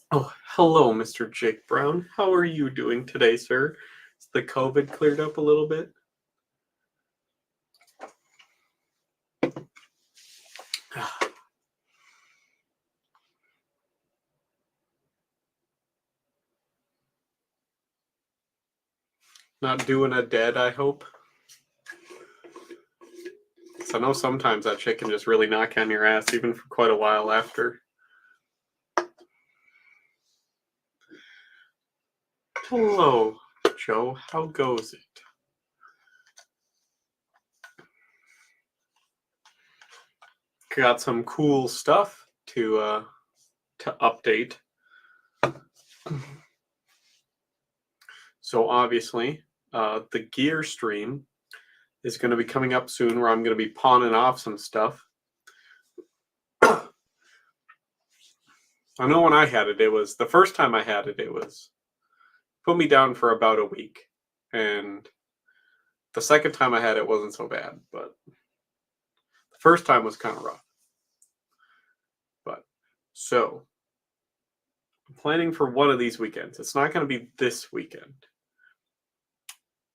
Oh, hello, Mr. Jake Brown. How are you doing today, sir? Is the COVID cleared up a little bit? Not doing a dead, I hope. So I know sometimes that shit can just really knock on your ass, even for quite a while after. Hello, Joe. How goes it? Got some cool stuff to update. So obviously, the gear stream is going to be coming up soon, where I'm going to be pawning off some stuff. I know when I had it, it was the first time I had it, it was put me down for about a week, and the second time I had it wasn't so bad, but the first time was kind of rough. But so I'm planning for one of these weekends. It's not going to be this weekend,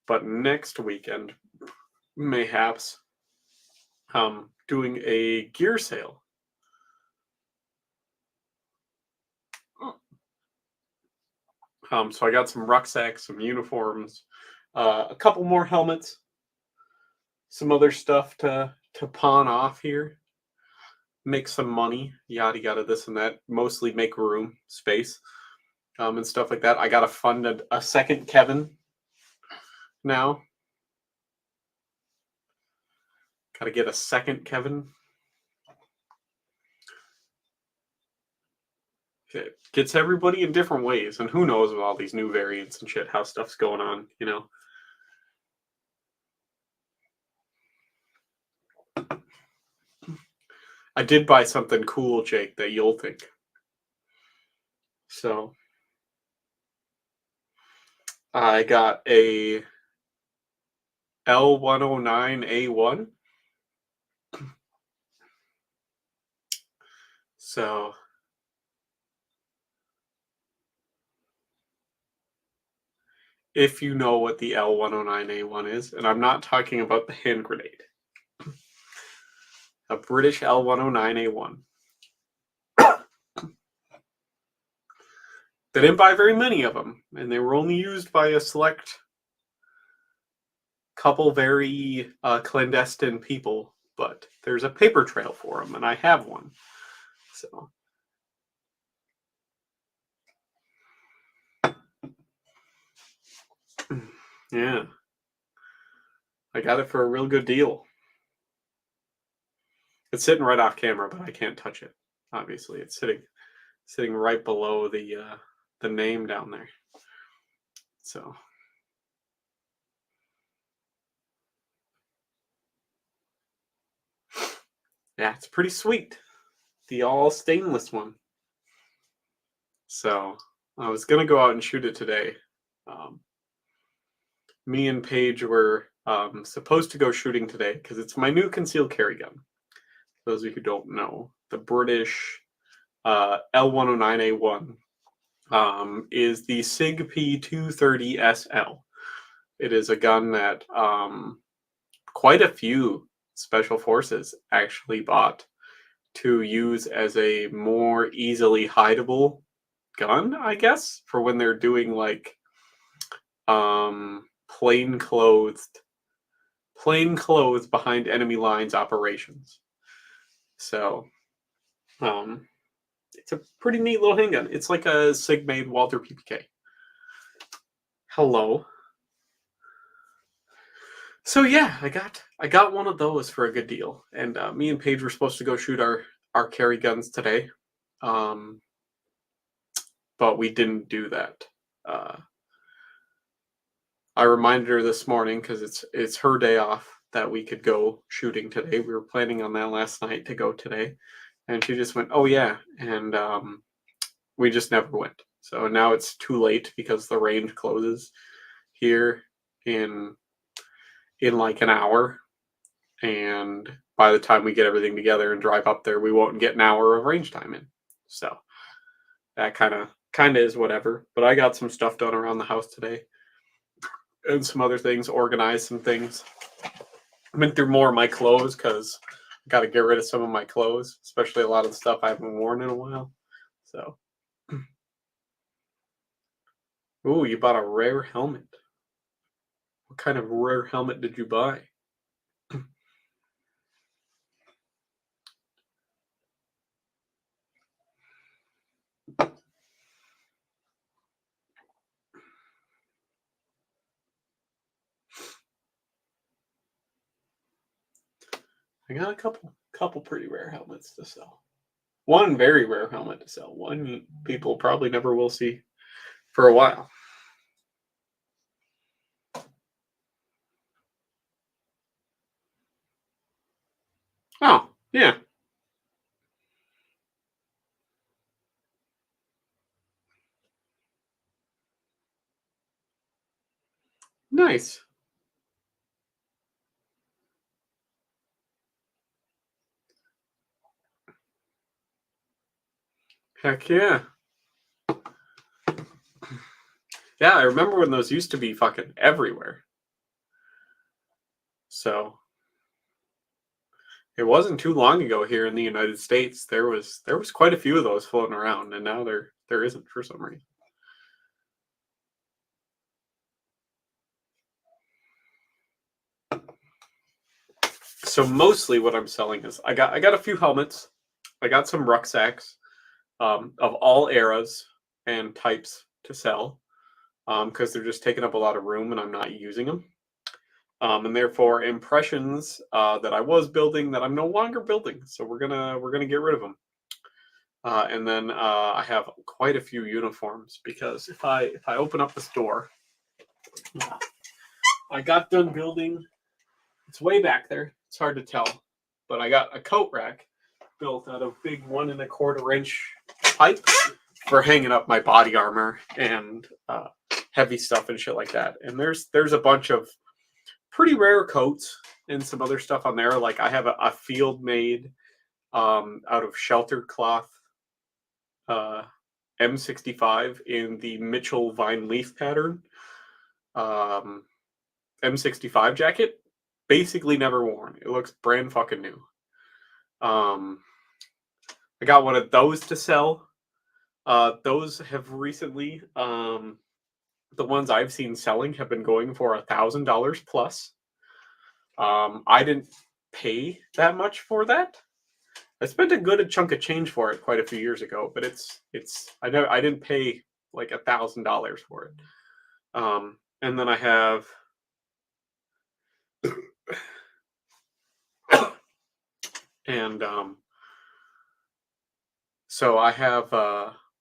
but next weekend, mayhaps, doing a gear sale. So I got some rucksacks, some uniforms, a couple more helmets, some other stuff to pawn off here, make some money, yada yada, this and that. Mostly make room, space, and stuff like that. I gotta fund a second Kevin now. Gotta get a second Kevin. It gets everybody in different ways, and who knows with all these new variants and shit, how stuff's going on, you know. I did buy something cool, Jake, that you'll think. So I got a L109A1. So if you know what the L109A1 is, and I'm not talking about the hand grenade, a British L109A1. They didn't buy very many of them, and they were only used by a select couple very clandestine people, but there's a paper trail for them, and I have one. So yeah, I got it for a real good deal. It's sitting right off camera, but I can't touch it. Obviously, it's sitting right below the name down there. So yeah, it's pretty sweet. The all stainless one. So I was gonna go out and shoot it today. Me and Paige were supposed to go shooting today because it's my new concealed carry gun. For those of you who don't know, the British L109A1 is the SIG P230SL. It is a gun that quite a few special forces actually bought to use as a more easily hideable gun, I guess, for when they're doing like plain clothes behind enemy lines operations. So it's a pretty neat little handgun. It's like a Sig-made Walther PPK. Hello. So yeah, I got one of those for a good deal, and me and Paige were supposed to go shoot our carry guns today, but we didn't do that. I reminded her this morning because it's her day off that we could go shooting today. We were planning on that last night to go today, and she just went, "Oh yeah," and we just never went. So now it's too late because the range closes here in like an hour, and by the time we get everything together and drive up there, we won't get an hour of range time in. So that kind of is whatever. But I got some stuff done around the house today and some other things, organized some things. I went through more of my clothes because I got to get rid of some of my clothes, especially a lot of the stuff I haven't worn in a while. So, ooh, you bought a rare helmet. What kind of rare helmet did you buy? I got a couple pretty rare helmets to sell. One very rare helmet to sell. One people probably never will see for a while. Oh, yeah. Nice. Heck yeah. Yeah, I remember when those used to be fucking everywhere. So it wasn't too long ago here in the United States. There was quite a few of those floating around, and now there isn't for some reason. So mostly what I'm selling is I got a few helmets. I got some rucksacks of all eras and types to sell because they're just taking up a lot of room and I'm not using them. And therefore impressions that I was building that I'm no longer building. So we're gonna get rid of them. And then I have quite a few uniforms because if I open up this door, I got done building. It's way back there. It's hard to tell, but I got a coat rack built out of big 1 1/4 inch pipe for hanging up my body armor and heavy stuff and shit like that. And there's a bunch of pretty rare coats and some other stuff on there. Like I have a field made out of shelter cloth M65 in the Mitchell vine leaf pattern. M65 jacket, basically never worn. It looks brand fucking new. I got one of those to sell. Those have recently, the ones I've seen selling have been going for $1,000 plus. I didn't pay that much for that. I spent a good chunk of change for it quite a few years ago, but I know I didn't pay like $1,000 for it. And then I have and so I have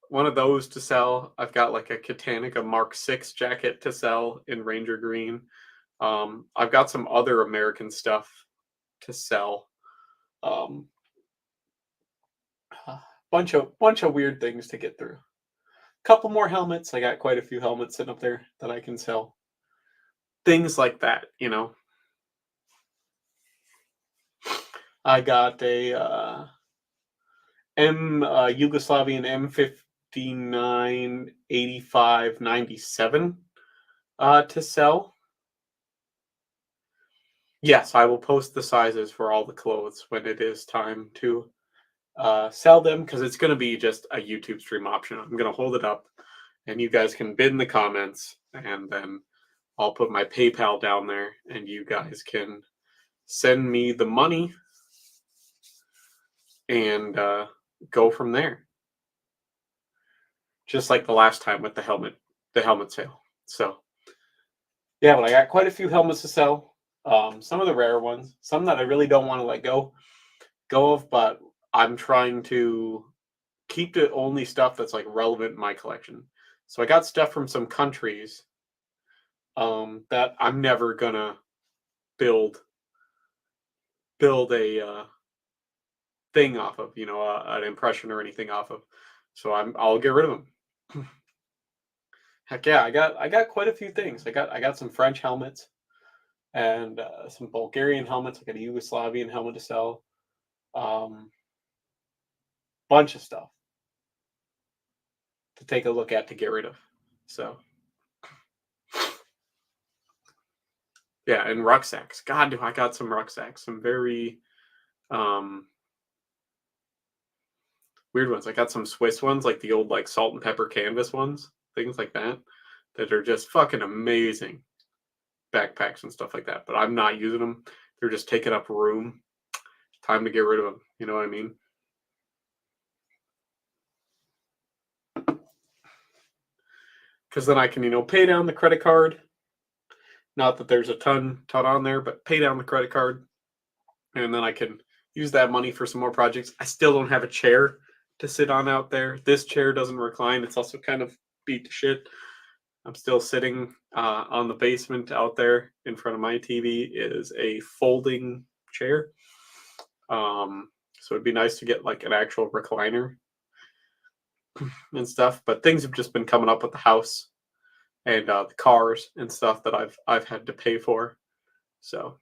one of those to sell. I've got like a Katanica Mark 6 jacket to sell in Ranger Green. I've got some other American stuff to sell. Bunch of weird things to get through. Couple more helmets. I got quite a few helmets sitting up there that I can sell. Things like that, you know. I got a Yugoslavian M59 8597 to sell. Yes, I will post the sizes for all the clothes when it is time to sell them because it's going to be just a YouTube stream option. I'm going to hold it up and you guys can bid in the comments and then I'll put my PayPal down there and you guys can send me the money and go from there. Just like the last time with the helmet sale. So yeah, but I got quite a few helmets to sell. Some of the rare ones, some that I really don't want to let go of, but I'm trying to keep the only stuff that's like relevant in my collection. So I got stuff from some countries that I'm never gonna build a thing off of, an impression or anything off of. So I'll get rid of them. Heck yeah, I got quite a few things. I got some French helmets and some Bulgarian helmets. I got a Yugoslavian helmet to sell. Bunch of stuff to take a look at to get rid of. So yeah, and rucksacks. God, do I got some rucksacks? Some very um weird ones. I got some Swiss ones, like the old like salt and pepper canvas ones, things like that, that are just fucking amazing backpacks and stuff like that. But I'm not using them. They're just taking up room. Time to get rid of them. You know what I mean? Because then I can, pay down the credit card. Not that there's a ton on there, but pay down the credit card, and then I can use that money for some more projects. I still don't have a chair to sit on out there. This chair doesn't recline. It's also kind of beat to shit. I'm still sitting on the basement out there in front of my TV is a folding chair. So it'd be nice to get like an actual recliner and stuff. But things have just been coming up with the house and the cars and stuff that I've had to pay for. So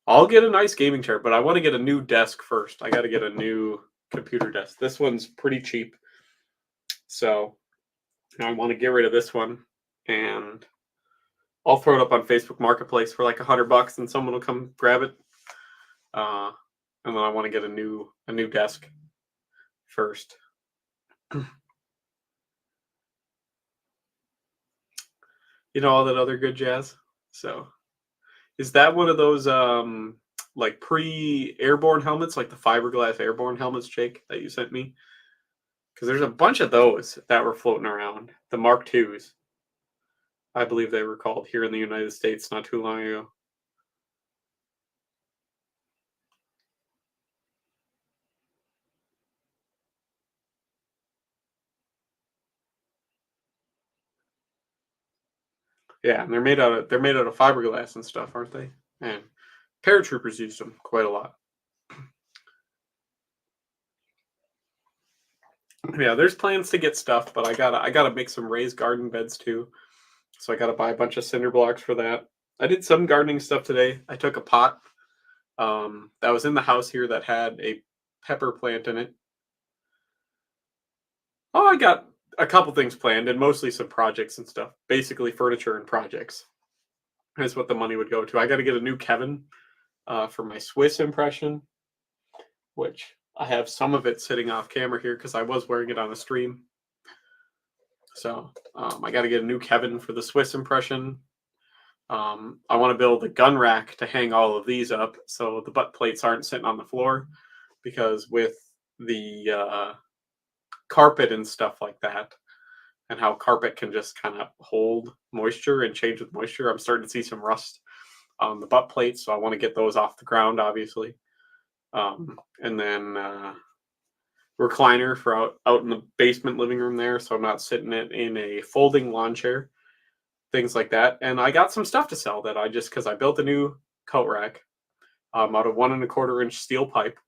I'll get a nice gaming chair, but I want to get a new desk first. I got to get a new computer desk. This one's pretty cheap, so I want to get rid of this one, and I'll throw it up on Facebook Marketplace for like $100, and someone will come grab it. And then I want to get a new desk first. All that other good jazz. So, is that one of those like pre-airborne helmets, like the fiberglass airborne helmets, Jake, that you sent me? Because there's a bunch of those that were floating around. The Mark IIs, I believe they were called here in the United States not too long ago. Yeah, and they're made out of fiberglass and stuff, aren't they? And paratroopers used them quite a lot. Yeah, there's plans to get stuff, but I gotta make some raised garden beds too. So I gotta buy a bunch of cinder blocks for that. I did some gardening stuff today. I took a pot that was in the house here that had a pepper plant in it. Oh, I got a couple things planned and mostly some projects and stuff. Basically, furniture and projects is what the money would go to. I got to get a new Kevin for my Swiss impression, which I have some of it sitting off camera here because I was wearing it on a stream. So I got to get a new Kevin for the Swiss impression. I want to build a gun rack to hang all of these up so the butt plates aren't sitting on the floor because with the carpet and stuff like that and how carpet can just kind of hold moisture and change with moisture, I'm starting to see some rust on the butt plates. So I want to get those off the ground, obviously. And then recliner for out in the basement living room there. So I'm not sitting it in a folding lawn chair, things like that. And I got some stuff to sell that because I built a new coat rack out of 1.25 inch steel pipe.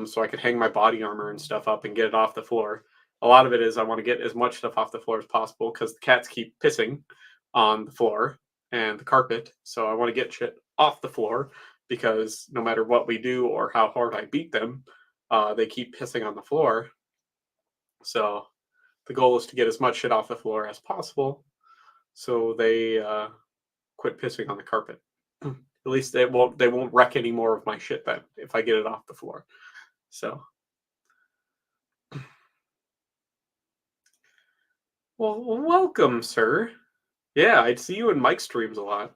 So I could hang my body armor and stuff up and get it off the floor. A lot of it is I want to get as much stuff off the floor as possible because the cats keep pissing on the floor and the carpet. So I want to get shit off the floor because no matter what we do or how hard I beat them, they keep pissing on the floor. So the goal is to get as much shit off the floor as possible so they quit pissing on the carpet. At least they won't wreck any more of my shit then if I get it off the floor. So, well, welcome, sir. Yeah, I see you in Mike streams a lot,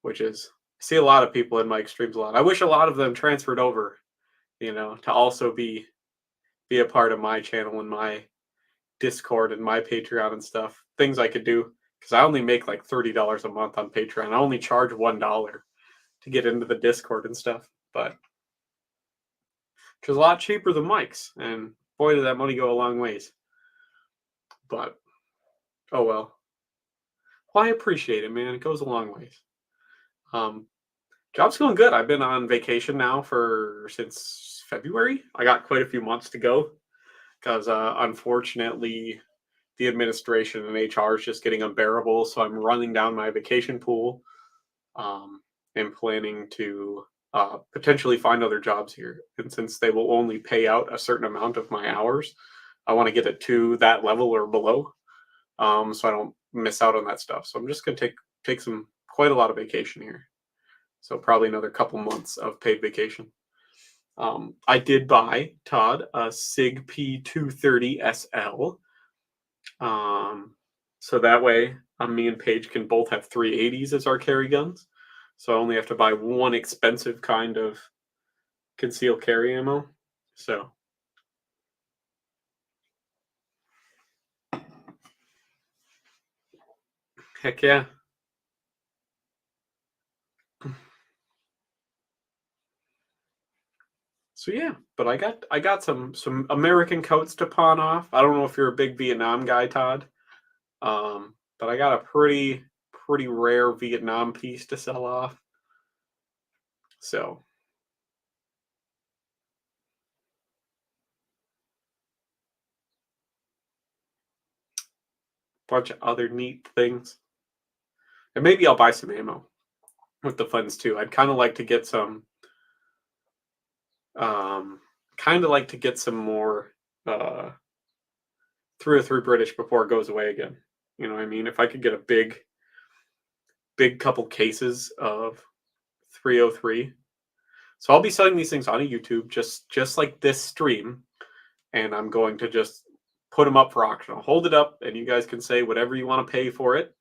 which is I see a lot of people in Mike streams a lot. I wish a lot of them transferred over, to also be a part of my channel and my Discord and my Patreon and stuff. Things I could do because I only make like $30 a month on Patreon. I only charge $1 to get into the Discord and stuff, but which is a lot cheaper than Mike's, and boy, did that money go a long ways. But oh well. Well, I appreciate it, man. It goes a long ways. Um, Job's going good. I've been on vacation now for since February. I got quite a few months to go because unfortunately the administration and HR is just getting unbearable. So I'm running down my vacation pool and planning to potentially find other jobs here. And since they will only pay out a certain amount of my hours, I want to get it to that level or below, so I don't miss out on that stuff. So I'm just gonna take some quite a lot of vacation here. So probably another couple months of paid vacation. I did buy Todd a Sig P230 SL. So that way, me and Paige can both have 380s as our carry guns. So I only have to buy one expensive kind of concealed carry ammo. So heck yeah. So yeah, but I got some American coats to pawn off. I don't know if you're a big Vietnam guy, Todd. But I got a pretty rare Vietnam piece to sell off. So bunch of other neat things. And maybe I'll buy some ammo with the funds too. I'd kind of like to get some um more uh 303 British before it goes away again. You know what I mean? If I could get a big couple cases of 303. So I'll be selling these things on a YouTube just like this stream, and I'm going to just put them up for auction. I'll hold it up and you guys can say whatever you want to pay for it.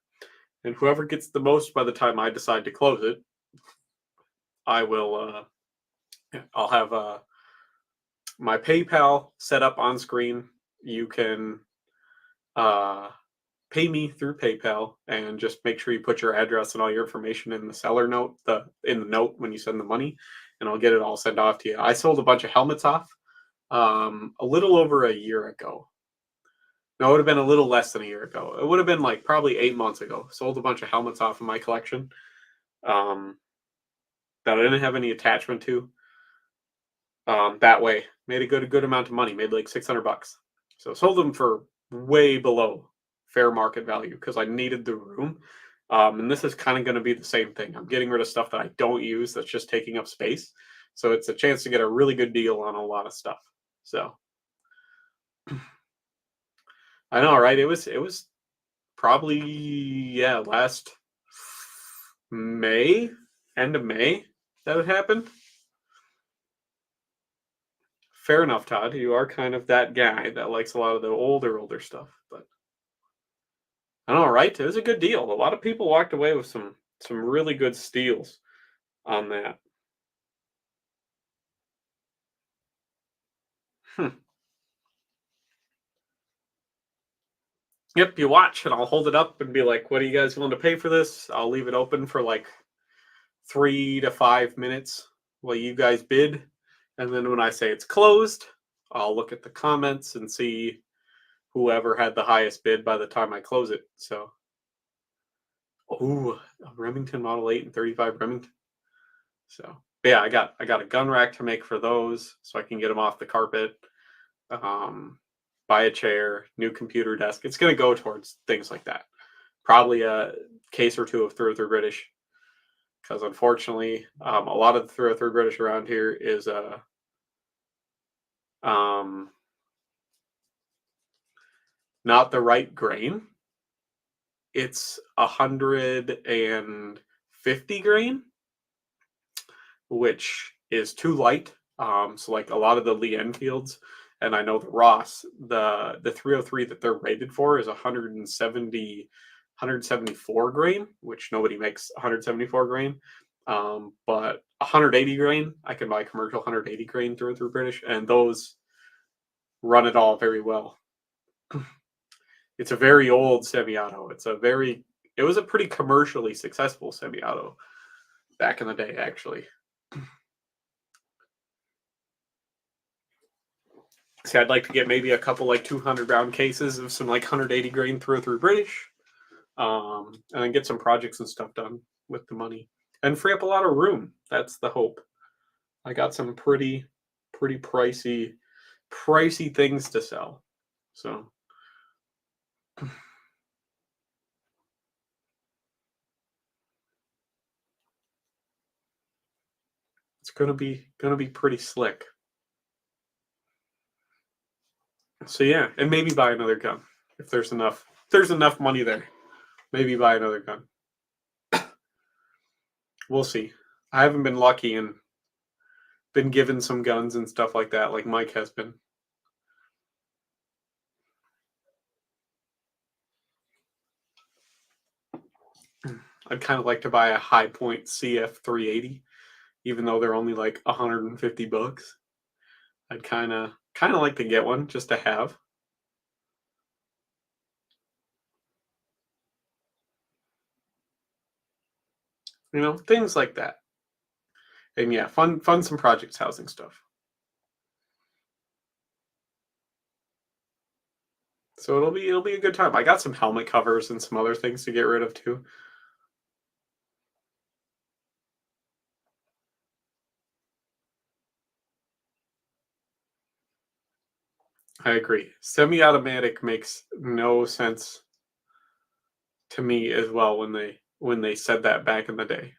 And whoever gets the most by the time I decide to close it, I will I'll have my PayPal set up on screen. You can uh pay me through PayPal and just make sure you put your address and all your information in the seller note, in the note when you send the money, and I'll get it all sent off to you. I sold a bunch of helmets off a little over a year ago. No, it would have been a little less than a year ago. It would have been like probably 8 months ago. Sold a bunch of helmets off of my collection um, that I didn't have any attachment to. That way, made a good amount of money. Made like $600. So sold them for way below fair market value because I needed the room. And this is kind of going to be the same thing. I'm getting rid of stuff that I don't use that's just taking up space. So it's a chance to get a really good deal on a lot of stuff. So I know, right? It was probably last May, end of May that it happened. Fair enough, Todd. You are kind of that guy that likes a lot of the older stuff, but I know, right? It was a good deal. A lot of people walked away with some really good steals on that. Hmm. Yep, you watch, and I'll hold it up and be like, "What are you guys willing to pay for this?" I'll leave it open for like 3 to 5 minutes while you guys bid, and then when I say it's closed, I'll look at the comments and see whoever had the highest bid by the time I close it. So, oh, a Remington Model 8 and 35 Remington. So, yeah, I got a gun rack to make for those, so I can get them off the carpet. Um, Buy a chair, new computer desk. It's going to go towards things like that. Probably a case or two of 303 British, because unfortunately, a lot of the 303 British around here is um, not the right grain. It's 150 50 grain, which is too light. So like a lot of the Lee Enfields, and I know the Ross, the 303 that they're rated for is 174 grain, which nobody makes 174 grain. But 180 grain, I can buy commercial 180 grain through British, and those run it all very well. It's a very old semi-auto. It was a pretty commercially successful semi-auto back in the day, actually. See, I'd like to get maybe a couple like 200 round cases of some like 180 grain through British, and then get some projects and stuff done with the money and free up a lot of room. That's the hope. I got some pretty pricey things to sell, so it's gonna be pretty slick. So yeah, and maybe buy another gun if there's enough. If there's enough money there, maybe buy another gun. We'll see. I haven't been lucky and been given some guns and stuff like that, like Mike has been. I'd kind of like to buy a High Point CF 380, even though they're only like $150. I'd kind of like to get one just to have. You know, things like that. And yeah, fun some projects housing stuff. So it'll be a good time. I got some helmet covers and some other things to get rid of too. I agree. Semi-automatic makes no sense to me as well when they said that back in the day.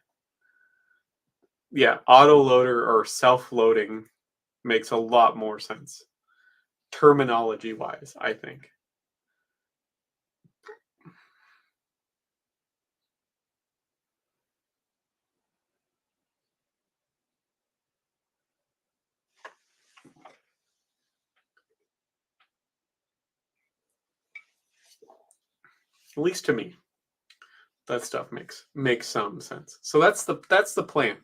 Yeah, auto loader or self-loading makes a lot more sense terminology wise, I think. At least to me. That stuff makes some sense. So that's the plan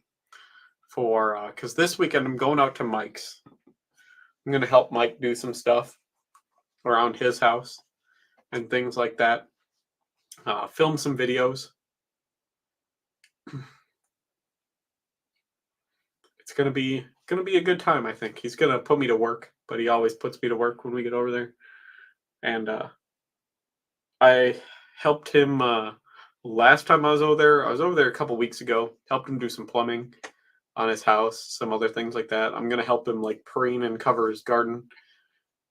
for because this weekend I'm going out to Mike's. I'm gonna help Mike do some stuff around his house and things like that. Film some videos. It's gonna be a good time. I think he's gonna put me to work, but he always puts me to work when we get over there. And I helped him last time I was over there. I was over there a couple weeks ago. Helped him do some plumbing on his house, some other things like that. I'm gonna help him like preen and cover his garden.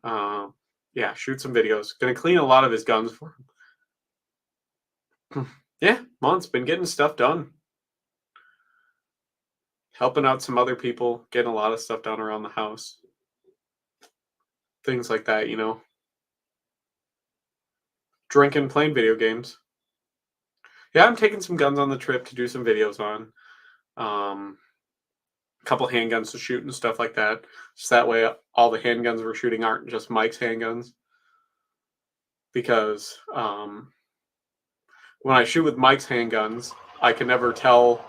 Yeah, shoot some videos. Gonna clean a lot of his guns for him. Yeah, Mon's been getting stuff done. Helping out some other people, getting a lot of stuff done around the house. Things like that, you know. Drinking, playing video games. Yeah, I'm taking some guns on the trip to do some videos on. A couple handguns to shoot and stuff like that. Just that way, all the handguns we're shooting aren't just Mike's handguns. Because when I shoot with Mike's handguns, I can never tell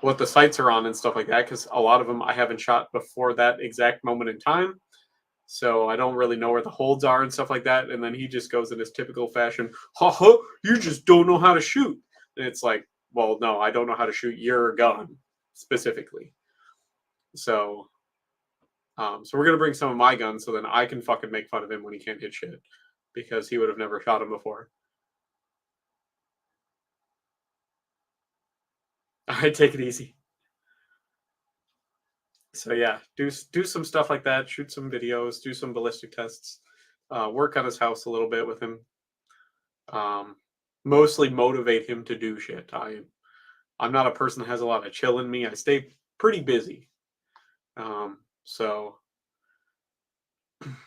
what the sights are on and stuff like that because a lot of them I haven't shot before that exact moment in time. So I don't really know where the holds are and stuff like that. And then he just goes in his typical fashion, ha ha, you just don't know how to shoot. And it's like, well, no, I don't know how to shoot your gun specifically. So so we're gonna bring some of my guns so then I can fucking make fun of him when he can't hit shit. Because he would have never shot him before. Alright, take it easy. So yeah, do some stuff like that, shoot some videos, do some ballistic tests, work on his house a little bit with him. Mostly motivate him to do shit. I'm not a person that has a lot of chill in me. I stay pretty busy. So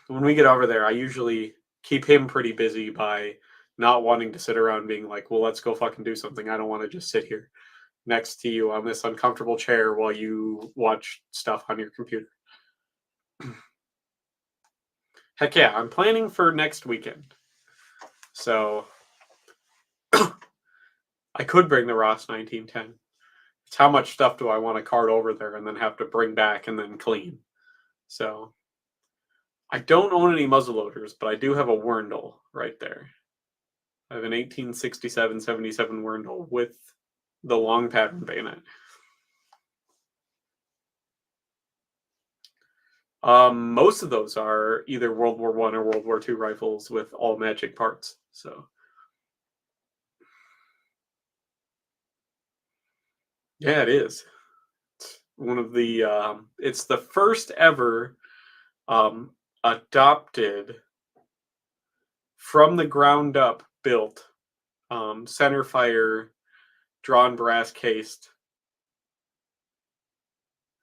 when we get over there, I usually keep him pretty busy by not wanting to sit around being like, well, let's go fucking do something. I don't want to just sit here. next to you on this uncomfortable chair while you watch stuff on your computer. Heck yeah, I'm planning for next weekend. So I could bring the Ross 1910. It's how much stuff do I want to cart over there and then have to bring back and then clean. So I don't own any muzzleloaders, but I do have a Werndl right there. I have an 1867-77 Werndl with the long pattern bayonet. Most of those are either World War I or World War II rifles with all matching parts. So yeah, it is. It's one of the it's the first ever um, adopted from the ground up built center fire drawn brass cased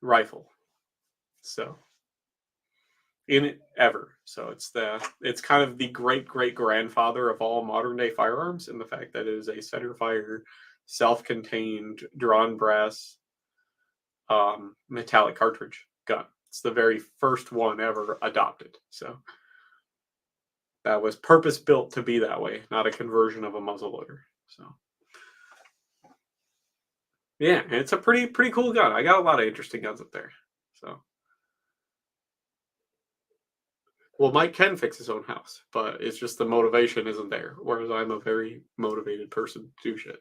rifle. So in it ever. So it's kind of the great grandfather of all modern day firearms in the fact that it is a center fire, self-contained, drawn brass, metallic cartridge gun. It's the very first one ever adopted. So that was purpose built to be that way, not a conversion of a muzzleloader. So yeah, it's a pretty cool gun. I got a lot of interesting guns up there. So well, Mike can fix his own house, but it's just the motivation isn't there. Whereas I'm a very motivated person to do shit.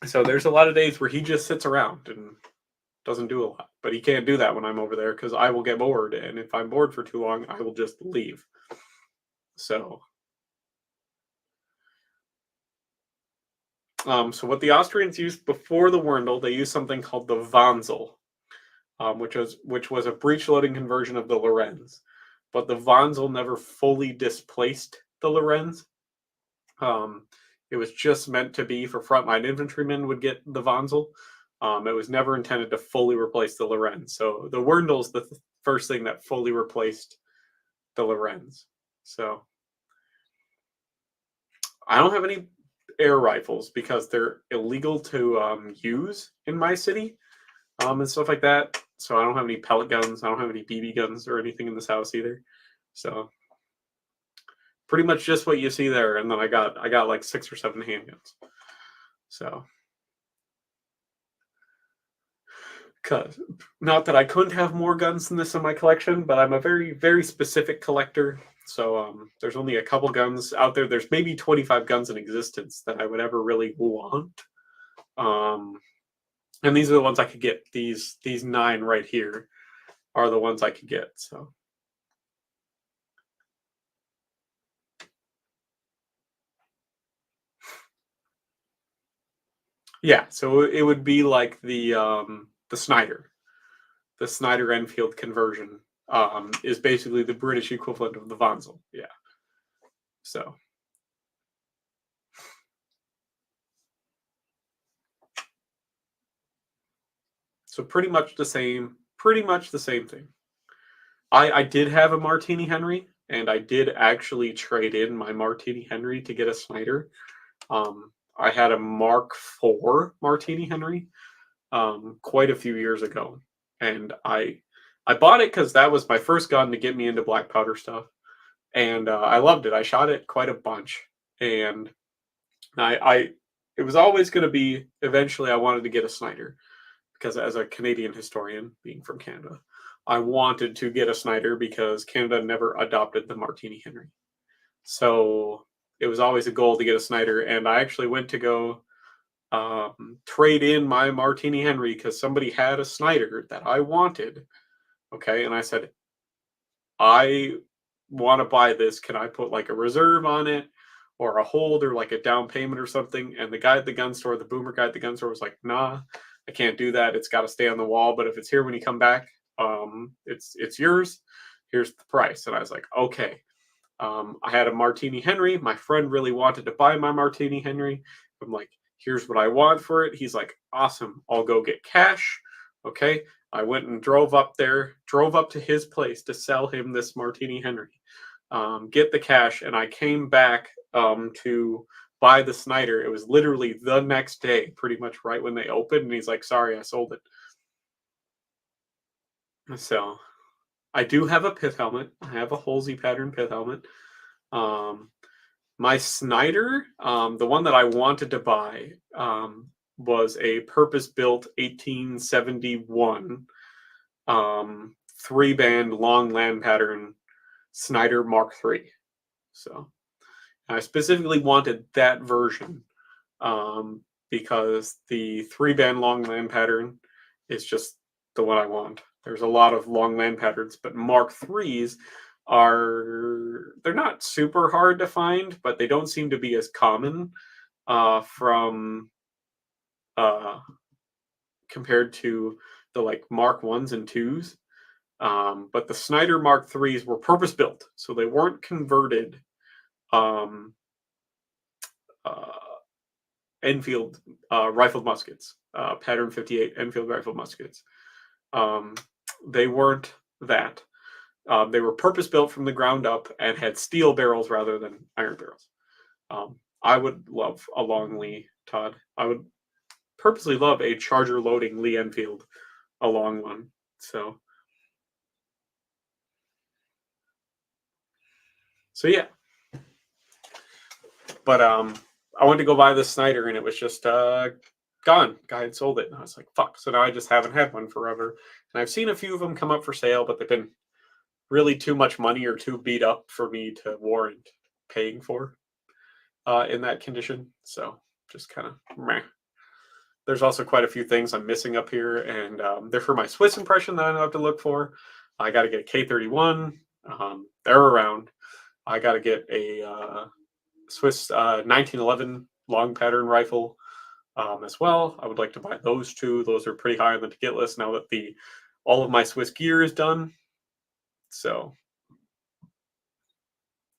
So there's a lot of days where he just sits around and doesn't do a lot. But he can't do that when I'm over there because I will get bored. And if I'm bored for too long, I will just leave. So so what the Austrians used before the Werndl, they used something called the Wanzel, which was a breech loading conversion of the Lorenz. But the Wanzel never fully displaced the Lorenz. It was just meant to be for frontline infantrymen would get the Wanzel. It was never intended to fully replace the Lorenz. So the Werndl's the first thing that fully replaced the Lorenz. So I don't have any air rifles because they're illegal to use in my city and stuff like that. So I don't have any pellet guns. I don't have any BB guns or anything in this house either. So pretty much just what you see there. And then I got like 6 or 7 handguns. So cause not that I couldn't have more guns than this in my collection, but I'm a very specific collector. So there's only a couple guns out there. There's maybe 25 guns in existence that I would ever really want. And these are the ones I could get. These 9 right here are the ones I could get. So yeah, so it would be like the Snyder. The Snyder Enfield conversion is basically the British equivalent of the Wanzel. Yeah. So pretty much the same. Pretty much the same thing. I did have a Martini Henry, and I did actually trade in my Martini Henry to get a Snyder. I had a Mark IV Martini Henry quite a few years ago, and I bought it because that was my first gun to get me into black powder stuff, and I loved it. I shot it quite a bunch, and I it was always going to be eventually I wanted to get a Snyder because as a Canadian historian, being from Canada, I wanted to get a Snyder because Canada never adopted the Martini Henry. So it was always a goal to get a Snyder, and I actually went to go trade in my Martini Henry because somebody had a Snyder that I wanted. Okay, and I said, I want to buy this. Can I put like a reserve on it or a hold or like a down payment or something? And the guy at the gun store, the boomer guy at the gun store was like, nah, I can't do that. It's got to stay on the wall. But if it's here when you come back, it's yours. Here's the price. And I was like, okay. I had a Martini Henry. My friend really wanted to buy my Martini Henry. I'm like, here's what I want for it. He's like, awesome. I'll go get cash. Okay. I went and drove up to his place to sell him this Martini Henry, get the cash, and I came back to buy the Snyder, it was literally the next day, pretty much right when they opened, and he's like, "Sorry, I sold it." So I do have a pith helmet. I have a Halsey pattern pith helmet. Um, my Snyder, the one that I wanted to buy, was a purpose-built 1871 three-band long land pattern Snyder Mark III. So I specifically wanted that version because the three-band long land pattern is just the one I want. There's a lot of long land patterns, but Mark IIIs they're not super hard to find, but they don't seem to be as common from compared to the like Mark I's and IIs. But the Snyder Mark IIIs were purpose built, so they weren't converted um, uh, Enfield rifled muskets, pattern 58 Enfield rifled muskets. They weren't that. They were purpose built from the ground up and had steel barrels rather than iron barrels. I would love a long Lee, Todd. I would purposely love a Charger loading Lee Enfield, a long one. So yeah. But I went to go buy the Snyder and it was just gone. Guy had sold it, and I was like, "Fuck!" So now I just haven't had one forever. And I've seen a few of them come up for sale, but they've been really too much money or too beat up for me to warrant paying for in that condition. So just kind of meh. There's also quite a few things I'm missing up here, and they're for my Swiss impression that I have to look for. I got to get a K31. They're around. I got to get a Swiss 1911 long pattern rifle as well. I would like to buy those two. Those are pretty high on the to get list now that all of my Swiss gear is done. So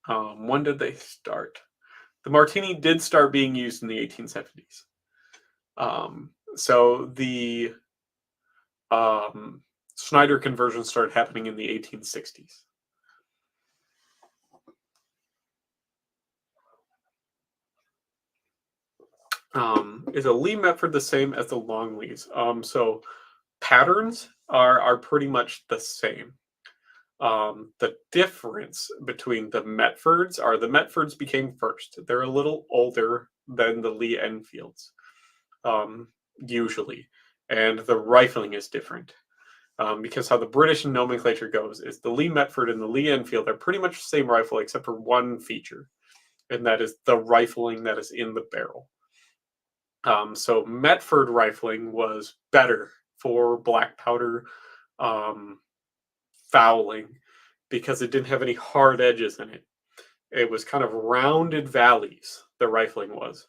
when did they start? The Martini did start being used in the 1870s. So the Snyder conversion started happening in the 1860s. Is a Lee Metford the same as the long Lees? So patterns are pretty much the same. The difference between the Metfords are the Metfords became first. They're a little older than the Lee Enfields, usually, and the rifling is different. Because how the British nomenclature goes is the Lee Metford and the Lee Enfield are pretty much the same rifle except for one feature, and that is the rifling that is in the barrel. So Metford rifling was better for black powder fouling because it didn't have any hard edges in it. It was kind of rounded valleys, the rifling was,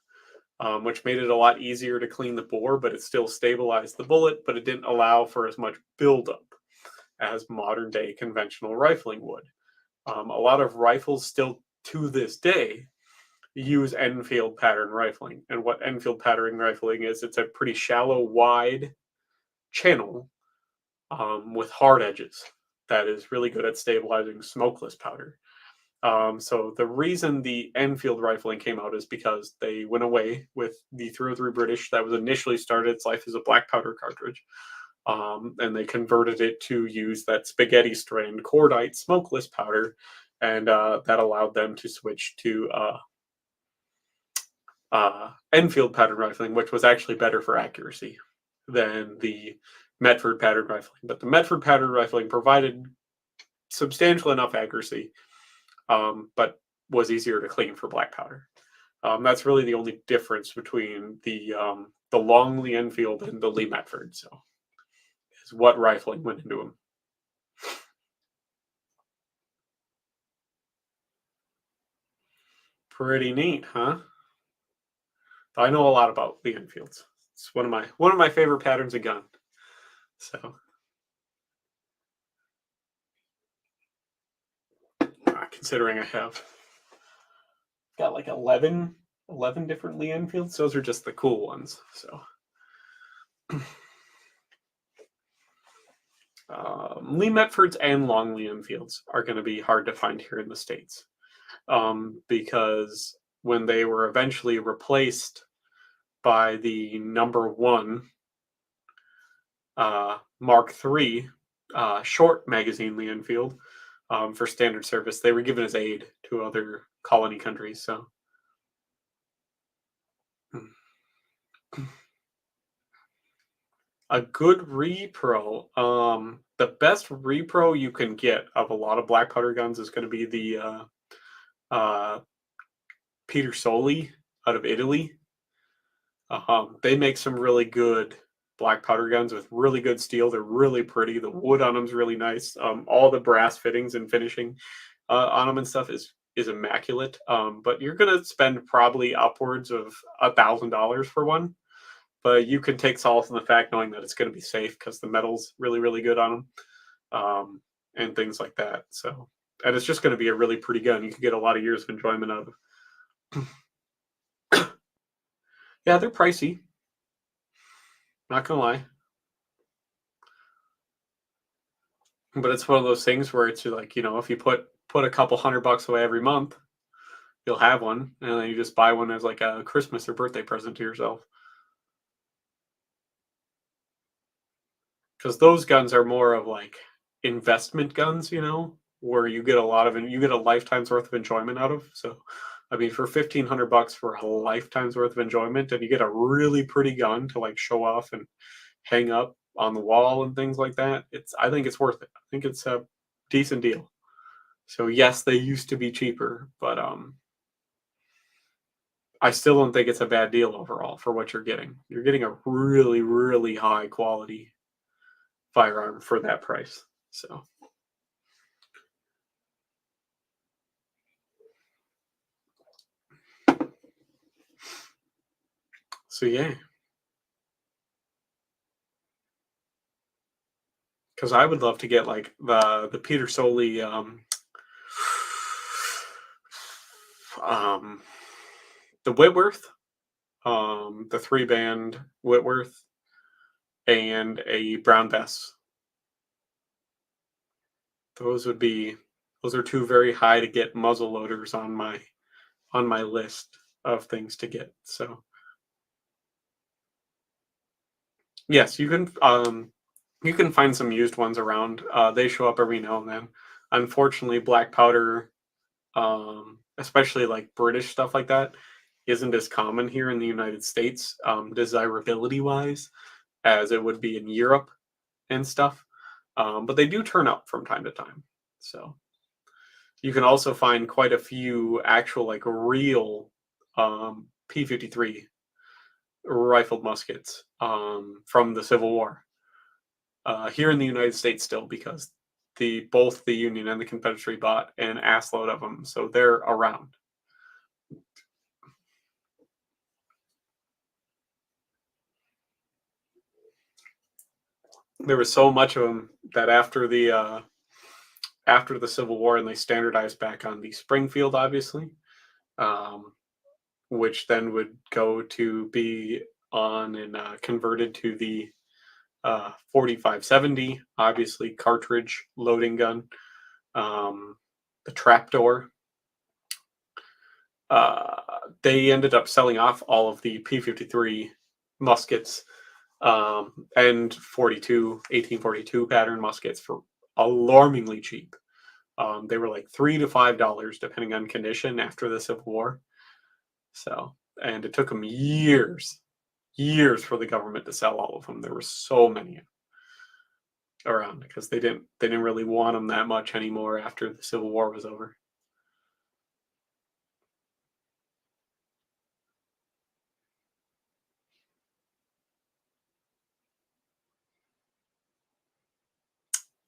which made it a lot easier to clean the bore, but it still stabilized the bullet, but it didn't allow for as much buildup as modern day conventional rifling would. A lot of rifles still to this day use Enfield pattern rifling. And what Enfield pattern rifling is, it's a pretty shallow, wide channel with hard edges that is really good at stabilizing smokeless powder. So the reason the Enfield rifling came out is because they went away with the 303 British that was initially started its life as a black powder cartridge. And they converted it to use that spaghetti strand cordite smokeless powder, and that allowed them to switch to Enfield pattern rifling, which was actually better for accuracy than the Metford pattern rifling. But the Metford pattern rifling provided substantial enough accuracy, but was easier to clean for black powder. That's really the only difference between the long Lee Enfield and the Lee Metford. So, is what rifling went into them. Pretty neat, huh? I know a lot about Lee Enfields. It's one of my favorite patterns of gun. So, considering I have got like 11 different Lee Enfields, those are just the cool ones. So, Lee Metfords and long Lee Enfields are going to be hard to find here in the States because when they were eventually replaced by the number one Mark III short magazine Lee Enfield for standard service. They were given as aid to other colony countries. So a good repro. The best repro you can get of a lot of black powder guns is going to be the uh, Peter Soli out of Italy. They make some really good black powder guns with really good steel. They're really pretty. The wood on them is really nice. All the brass fittings and finishing on them and stuff is immaculate. But you're gonna spend probably upwards of $1,000 for one. But you can take solace in the fact knowing that it's going to be safe because the metal's really, really good on them, and things like that. So, and it's just going to be a really pretty gun. You can get a lot of years of enjoyment out of. Yeah, they're pricey. Not gonna lie, but it's one of those things where it's like, if you put a couple $100 away every month, you'll have one, and then you just buy one as like a Christmas or birthday present to yourself. Because those guns are more of like investment guns, where you get you get a lifetime's worth of enjoyment out of. So, I mean, for $1,500 for a lifetime's worth of enjoyment, and you get a really pretty gun to like show off and hang up on the wall and things like that. I think it's worth it. I think it's a decent deal. So yes, they used to be cheaper, but I still don't think it's a bad deal overall for what you're getting. You're getting a really, really high quality firearm for that price. So yeah, because I would love to get like the Peter Soli um the Whitworth, the 3-band Whitworth, and a Brown Bess. Those are two very high to get muzzle loaders on my list of things to get. So yes, you can find some used ones around. They show up every now and then. Unfortunately, black powder, especially like British stuff like that, isn't as common here in the United States, desirability wise, as it would be in Europe and stuff. But they do turn up from time to time. So you can also find quite a few actual like real P53 rifled muskets from the Civil War here in the United States still, because both the Union and the Confederacy bought an assload of them, so they're around. There was so much of them that after the Civil War, and they standardized back on the Springfield, obviously, um, which then would go to be on and converted to the 4570, obviously cartridge loading gun, the trapdoor. They ended up selling off all of the P53 muskets and 1842 pattern muskets for alarmingly cheap. They were like $3 to $5 depending on condition after the Civil War. So, and it took them years for the government to sell all of them. There were so many around because they didn't really want them that much anymore after the Civil War was over.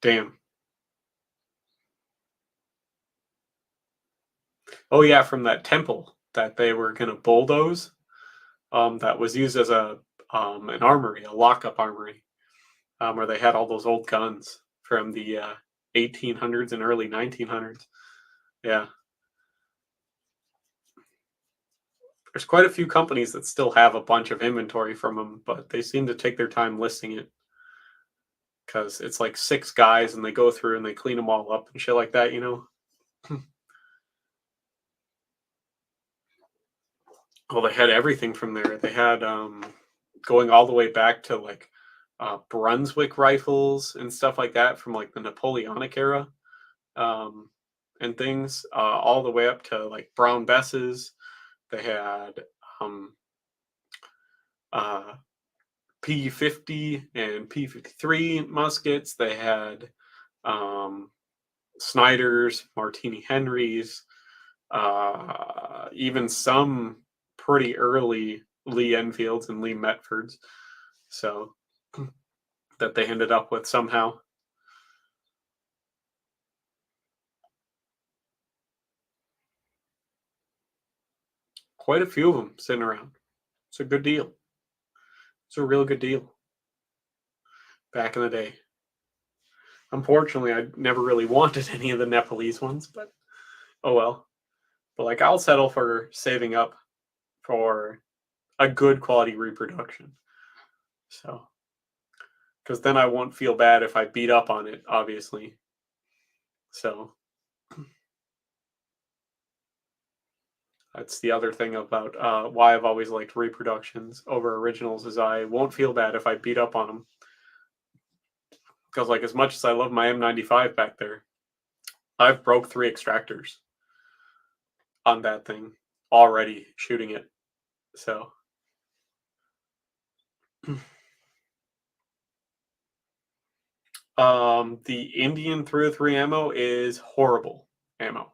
Damn. Oh yeah, from that temple that they were gonna bulldoze. That was used as an armory, a lockup armory, where they had all those old guns from the 1800s and early 1900s. Yeah, there's quite a few companies that still have a bunch of inventory from them, but they seem to take their time listing it because it's like 6 guys and they go through and they clean them all up and shit like that. Well, they had everything from there. They had going all the way back to like Brunswick rifles and stuff like that from like the Napoleonic era, um, and things, all the way up to like Brown Besses. They had um, uh, P50 and P53 muskets. They had um, Snyders, Martini Henrys, even some pretty early Lee Enfields and Lee Metfords. So that they ended up with somehow. Quite a few of them sitting around. It's a good deal. It's a real good deal back in the day. Unfortunately, I never really wanted any of the Nepalese ones, but oh well. But like, I'll settle for saving up for a good quality reproduction. So, because then I won't feel bad if I beat up on it, obviously. So, that's the other thing about why I've always liked reproductions over originals is I won't feel bad if I beat up on them. Because like as much as I love my M95 back there, I've broke 3 extractors on that thing already shooting it. So the Indian 303 ammo is horrible ammo.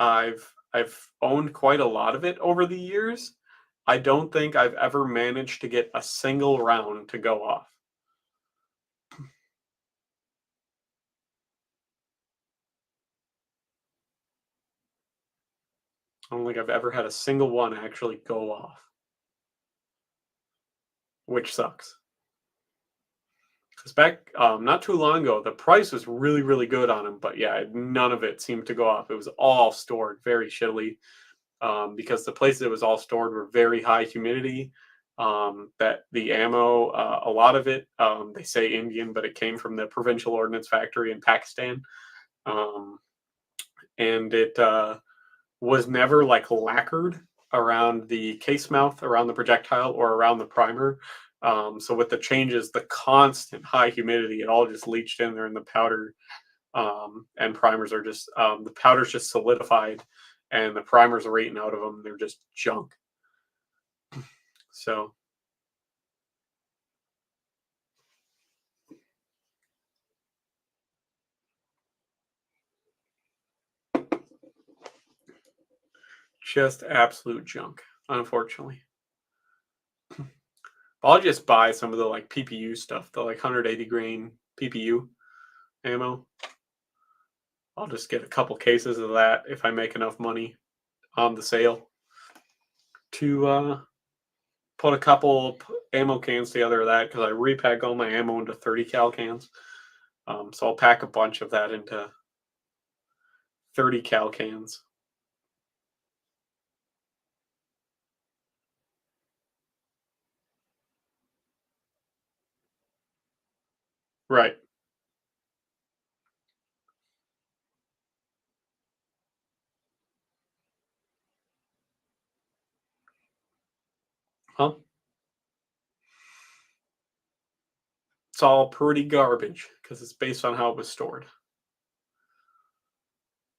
I've owned quite a lot of it over the years. I don't think I've ever managed to get a single round to go off. I don't think I've ever had a single one actually go off, which sucks. Because back not too long ago, the price was really, really good on them, but yeah, none of it seemed to go off. It was all stored very shittily because the places it was all stored were very high humidity. That the ammo, a lot of it, they say Indian, but it came from the Provincial Ordnance Factory in Pakistan. Um, and it was never like lacquered around the case mouth, around the projectile, or around the primer. So with the changes, the constant high humidity, it all just leached in there in the powder. And primers are just the powder's just solidified, and the primers are eating out of them. They're just junk. So just absolute junk, unfortunately. I'll just buy some of the like PPU stuff, the like 180 grain PPU ammo. I'll just get a couple cases of that if I make enough money on the sale to put a couple ammo cans together of that because I repack all my ammo into 30 cal cans. So I'll pack a bunch of that into 30 cal cans. Right. Huh? It's all pretty garbage because it's based on how it was stored.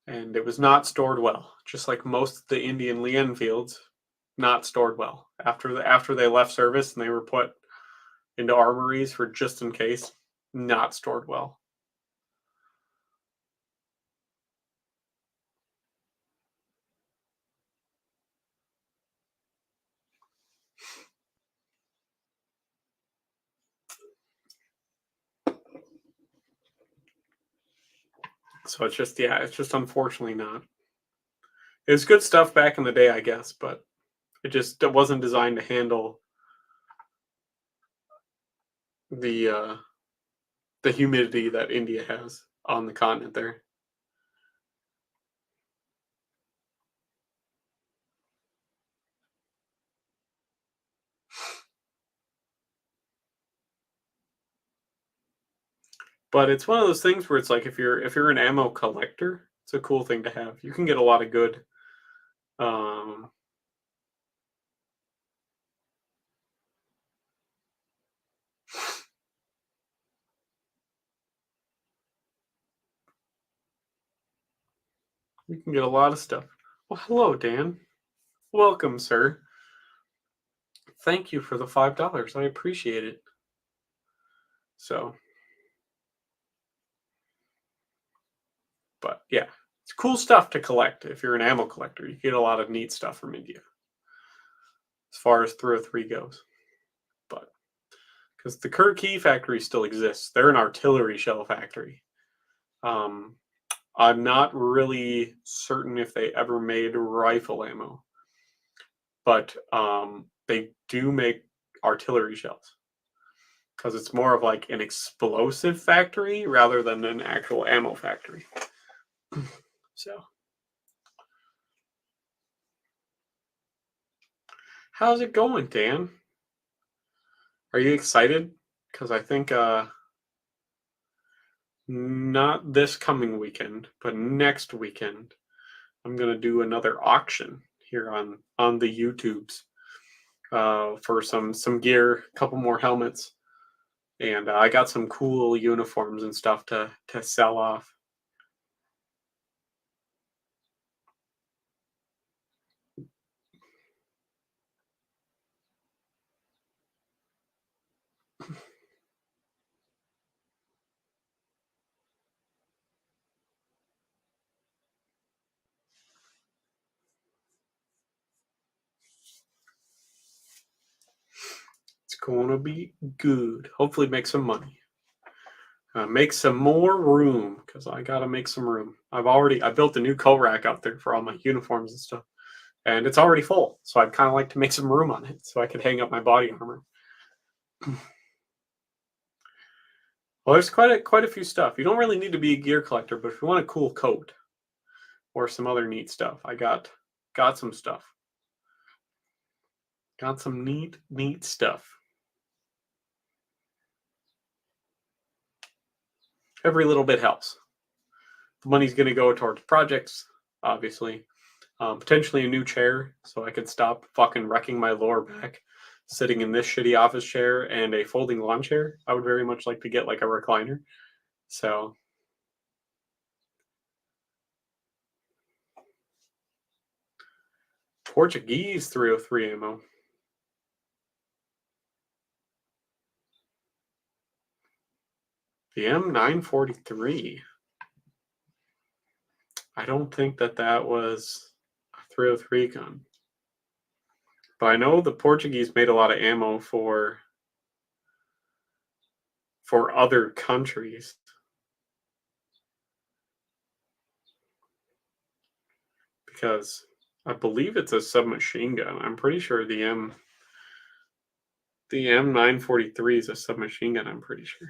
And it was not stored well, just like most of the Indian Lee Enfields, not stored well. After they left service and they were put into armories for just in case, not stored well. So it's just yeah, it's just unfortunately not. It was good stuff back in the day, I guess, but it wasn't designed to handle the the humidity that India has on the continent there. But it's one of those things where it's like if you're an ammo collector, it's a cool thing to have. You can get a lot of good We can get a lot of stuff. Well, hello, Dan. Welcome, sir. Thank you for the $5. I appreciate it. So, but yeah, it's cool stuff to collect. If you're an ammo collector, you get a lot of neat stuff from India as far as 303 goes. But because the Kurt Key factory still exists, they're an artillery shell factory. I'm not really certain if they ever made rifle ammo, but they do make artillery shells because it's more of like an explosive factory rather than an actual ammo factory. So, how's it going, Dan? Are you excited? Because I think not this coming weekend, but next weekend, I'm gonna do another auction here on the YouTubes for some gear, a couple more helmets, and I got some cool uniforms and stuff to sell off. It's gonna be good. Hopefully, make some money. Make some more room because I gotta make some room. I built a new coat rack out there for all my uniforms and stuff, and it's already full. So I'd kind of like to make some room on it so I could hang up my body armor. Well, there's quite a few stuff. You don't really need to be a gear collector, but if you want a cool coat or some other neat stuff, I got some stuff. Got some neat stuff. Every little bit helps. The money's going to go towards projects, obviously. Potentially a new chair, so I could stop fucking wrecking my lower back sitting in this shitty office chair, and a folding lawn chair. I would very much like to get like a recliner. So Portuguese 303 ammo. The M943. I don't think that was a 303 gun. But I know the Portuguese made a lot of ammo for other countries. Because I believe it's a submachine gun. I'm pretty sure the M943 is a submachine gun, I'm pretty sure.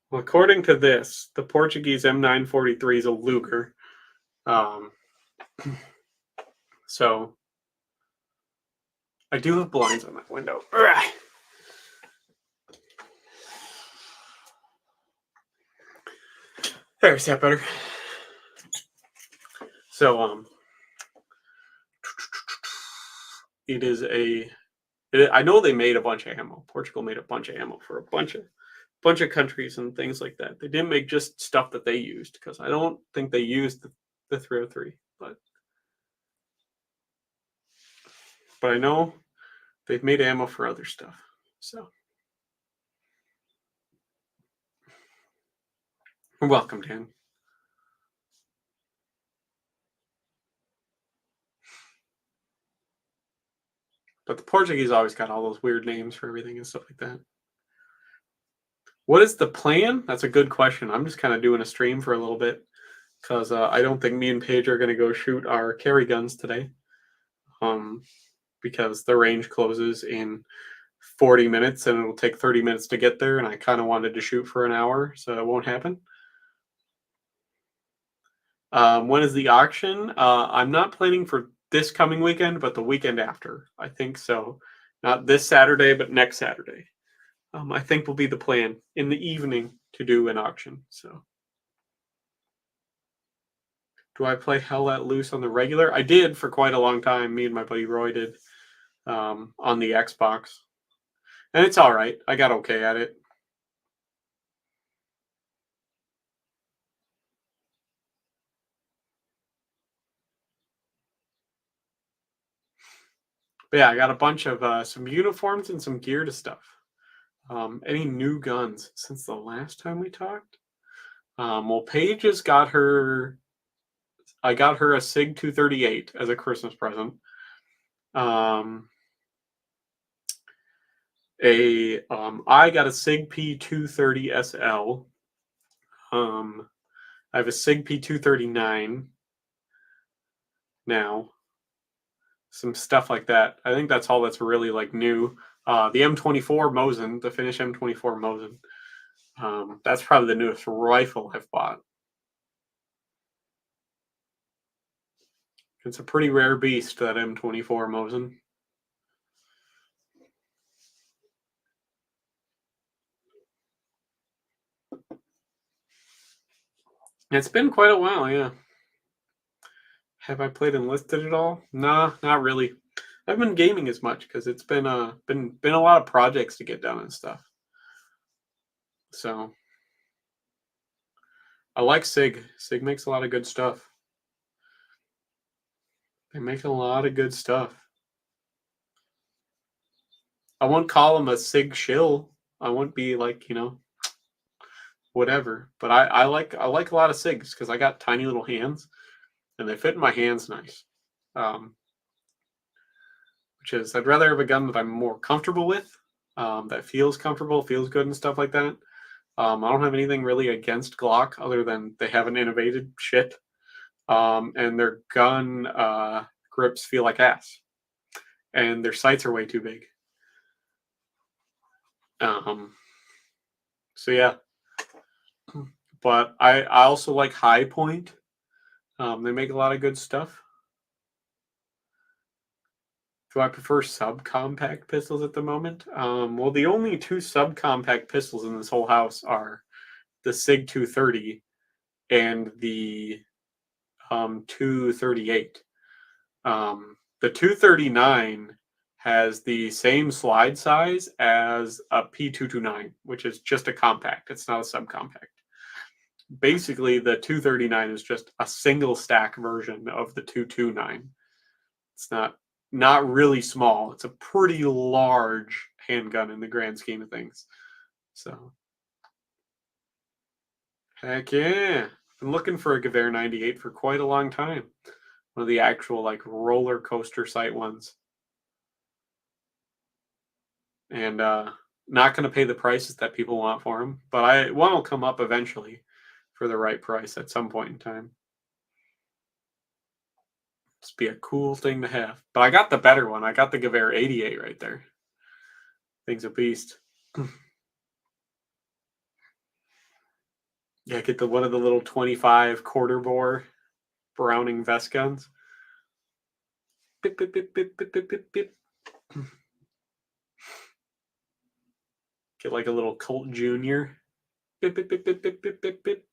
Well, according to this, the Portuguese M943 is a Luger. So I do have blinds on that window. There's that better. So it is I know they made a bunch of ammo. Portugal made a bunch of ammo for a bunch of countries and things like that. They didn't make just stuff that they used, because I don't think they used the 303, but I know they've made ammo for other stuff. So you're welcome, Dan. But the Portuguese always got all those weird names for everything and stuff like that. What is the plan? That's a good question. I'm just kind of doing a stream for a little bit because I don't think me and Paige are going to go shoot our carry guns today. Because the range closes in 40 minutes and it'll take 30 minutes to get there, and I kind of wanted to shoot for an hour, so it won't happen. When is the auction? I'm not planning for this coming weekend, but the weekend after. I think so. Not this Saturday, but next Saturday. I think will be the plan in the evening to do an auction. So Do I play Hell Let Loose on the regular? I did for quite a long time. Me and my buddy Roy did on the Xbox. And it's all right. I got okay at it. But yeah, I got a bunch of some uniforms and some gear to stuff. Any new guns since the last time we talked? Well, Paige has got her. I got her a Sig 238 as a Christmas present. I got a Sig P230 SL. I have a Sig P239 now. Some stuff like that. I think that's all that's really like new. The M24 Mosin, the Finnish M24 Mosin. That's probably the newest rifle I've bought. It's a pretty rare beast, that M24 Mosin. It's been quite a while, yeah. Have I played Enlisted at all? Nah, not really. I haven't been gaming as much because it's been a lot of projects to get done and stuff. So I like Sig. Sig makes a lot of good stuff. They make a lot of good stuff. I won't call them a Sig shill. I won't be like, whatever. But I like a lot of Sigs because I got tiny little hands and they fit in my hands nice. Which is, I'd rather have a gun that I'm more comfortable with, that feels comfortable, feels good and stuff like that. I don't have anything really against Glock other than they haven't innovated shit. And their gun grips feel like ass. And their sights are way too big. So yeah. But I also like High Point. They make a lot of good stuff. Do I prefer subcompact pistols at the moment? Well, the only two subcompact pistols in this whole house are the Sig 230 and the 238. The 239 has the same slide size as a P229, which is just a compact. It's not a subcompact. Basically, the 239 is just a single stack version of the 229. It's not really small. It's a pretty large handgun in the grand scheme of things. So, heck yeah. Been looking for a Gewehr 98 for quite a long time. One of the actual like roller coaster sight ones. And not going to pay the prices that people want for them, but one will come up eventually for the right price at some point in time. Just be a cool thing to have. But I got the better one. I got the Gewehr 88 right there. Thing's a beast. Yeah, get one of the little 25 quarter bore Browning vest guns. Bip, bip, bip, bip, bip, bip, bip, bip. Get like a little Colt Junior. Bip, bip, bip, bip, bip, bip, bip, bip.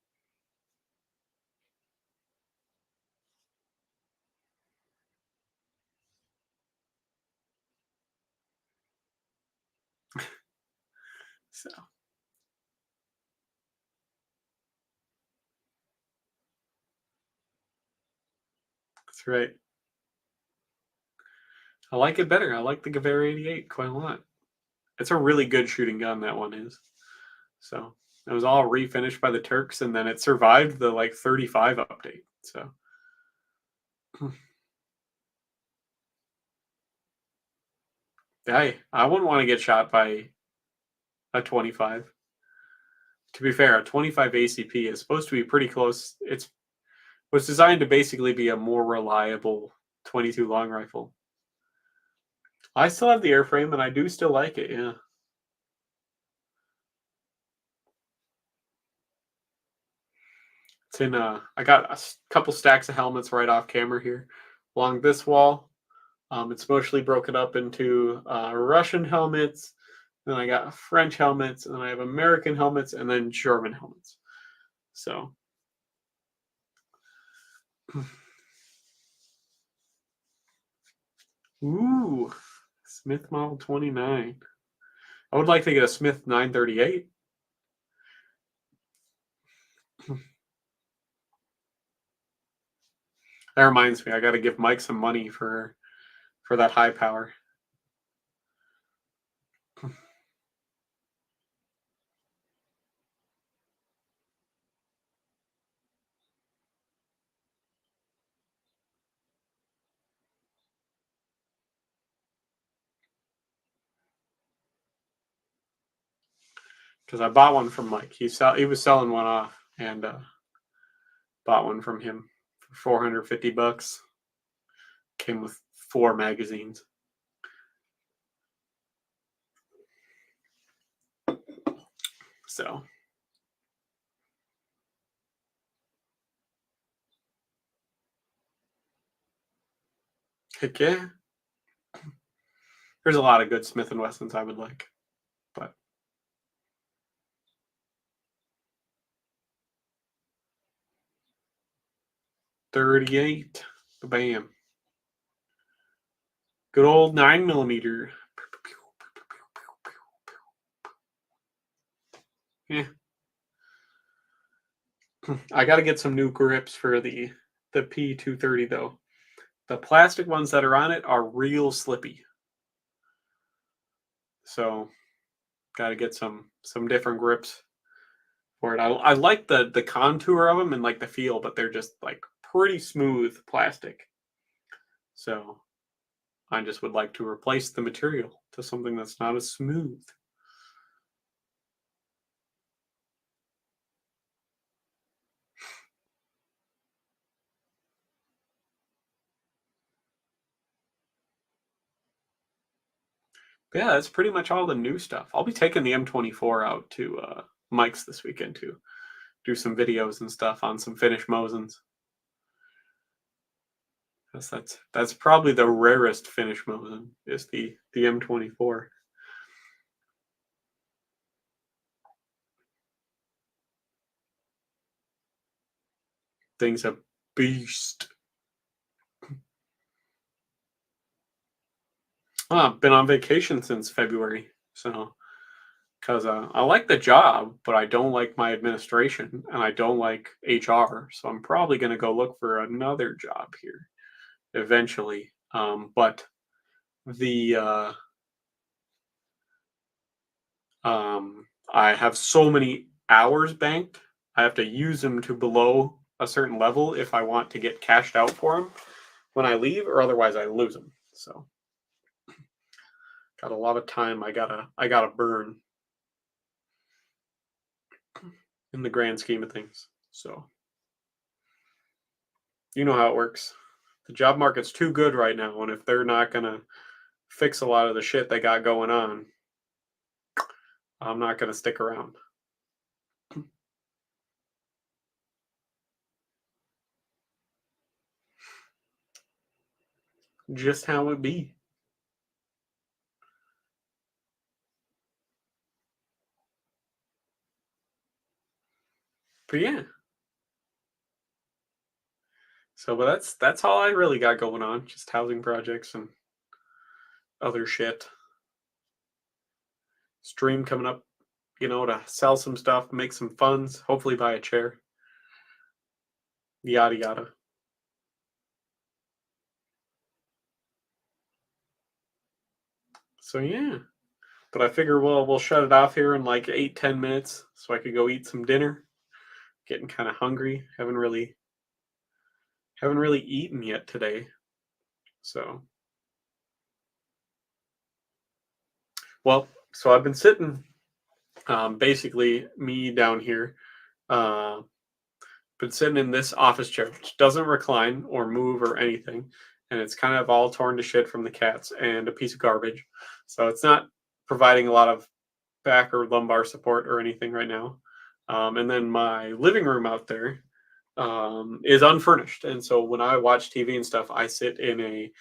So that's right. I like it better. I like the Gewehr 88 quite a lot. It's a really good shooting gun, that one is. So it was all refinished by the Turks, and then it survived the like 35 update. So I wouldn't want to get shot by a 25. To be fair, a 25 ACP is supposed to be pretty close. It was designed to basically be a more reliable 22 long rifle. I still have the airframe, and I do still like it. Yeah. It's in. I got a couple stacks of helmets right off camera here, along this wall. It's mostly broken up into Russian helmets. Then I got French helmets, and then I have American helmets, and then German helmets. So Ooh, Smith Model 29. I would like to get a Smith 938. That reminds me, I got to give Mike some money for that high power. Because I bought one from Mike. He was selling one off, and bought one from him for $450. Came with 4 magazines. So heck yeah. There's a lot of good Smith & Wessons I would like, but 38, bam. Good old 9mm. Yeah. I got to get some new grips for the P230 though. The plastic ones that are on it are real slippy. So got to get some different grips for it. I like the contour of them and like the feel, but they're just like pretty smooth plastic. So I just would like to replace the material to something that's not as smooth. But yeah, that's pretty much all the new stuff. I'll be taking the M24 out to Mike's this weekend to do some videos and stuff on some finished Mosins. That's probably the rarest finished Mosin is the M24. Thing's a beast. I've been on vacation since February, so because I like the job, but I don't like my administration and I don't like HR. So I'm probably going to go look for another job here eventually. But the I have so many hours banked. I have to use them to below a certain level if I want to get cashed out for them when I leave, or otherwise I lose them. So got a lot of time I gotta burn in the grand scheme of things. So you know how it works. The job market's too good right now, and if they're not gonna fix a lot of the shit they got going on, I'm not gonna stick around. Just how it be. But yeah. So but that's all I really got going on. Just housing projects and other shit. Stream coming up, to sell some stuff, make some funds, hopefully buy a chair. Yada yada. So yeah. But I figure we'll shut it off here in like 8-10 minutes so I could go eat some dinner. Getting kind of hungry. Haven't really eaten yet today. So so I've been sitting, basically me down here, uh, been sitting in this office chair, which doesn't recline or move or anything, and it's kind of all torn to shit from the cats and a piece of garbage. So it's not providing a lot of back or lumbar support or anything right now. And then my living room out there is unfurnished, and so when I watch TV and stuff, I sit in a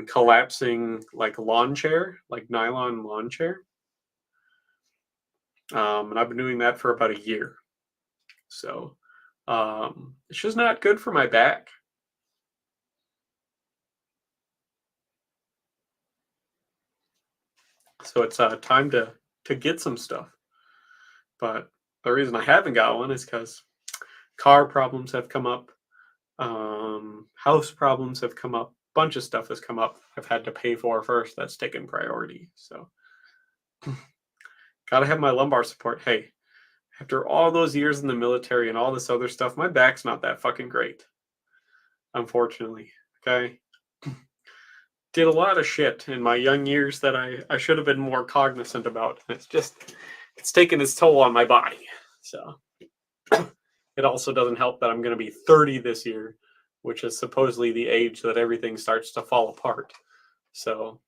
collapsing like lawn chair, like nylon lawn chair. And I've been doing that for about a year. So it's just not good for my back. So it's time to get some stuff. But the reason I haven't got one is because car problems have come up, house problems have come up, bunch of stuff has come up. I've had to pay for first. That's taken priority. So gotta have my lumbar support. Hey, after all those years in the military and all this other stuff, my back's not that fucking great, unfortunately. Okay. Did a lot of shit in my young years that I should have been more cognizant about. It's taken its toll on my body. So it also doesn't help that I'm going to be 30 this year, which is supposedly the age that everything starts to fall apart. So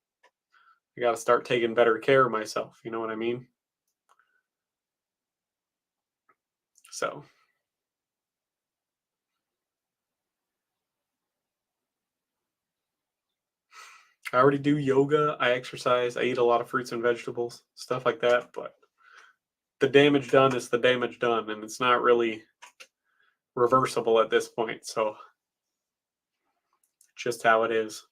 I got to start taking better care of myself. You know what I mean? So I already do yoga. I exercise. I eat a lot of fruits and vegetables, stuff like that. But the damage done is the damage done, and it's not really reversible at this point. So just how it is.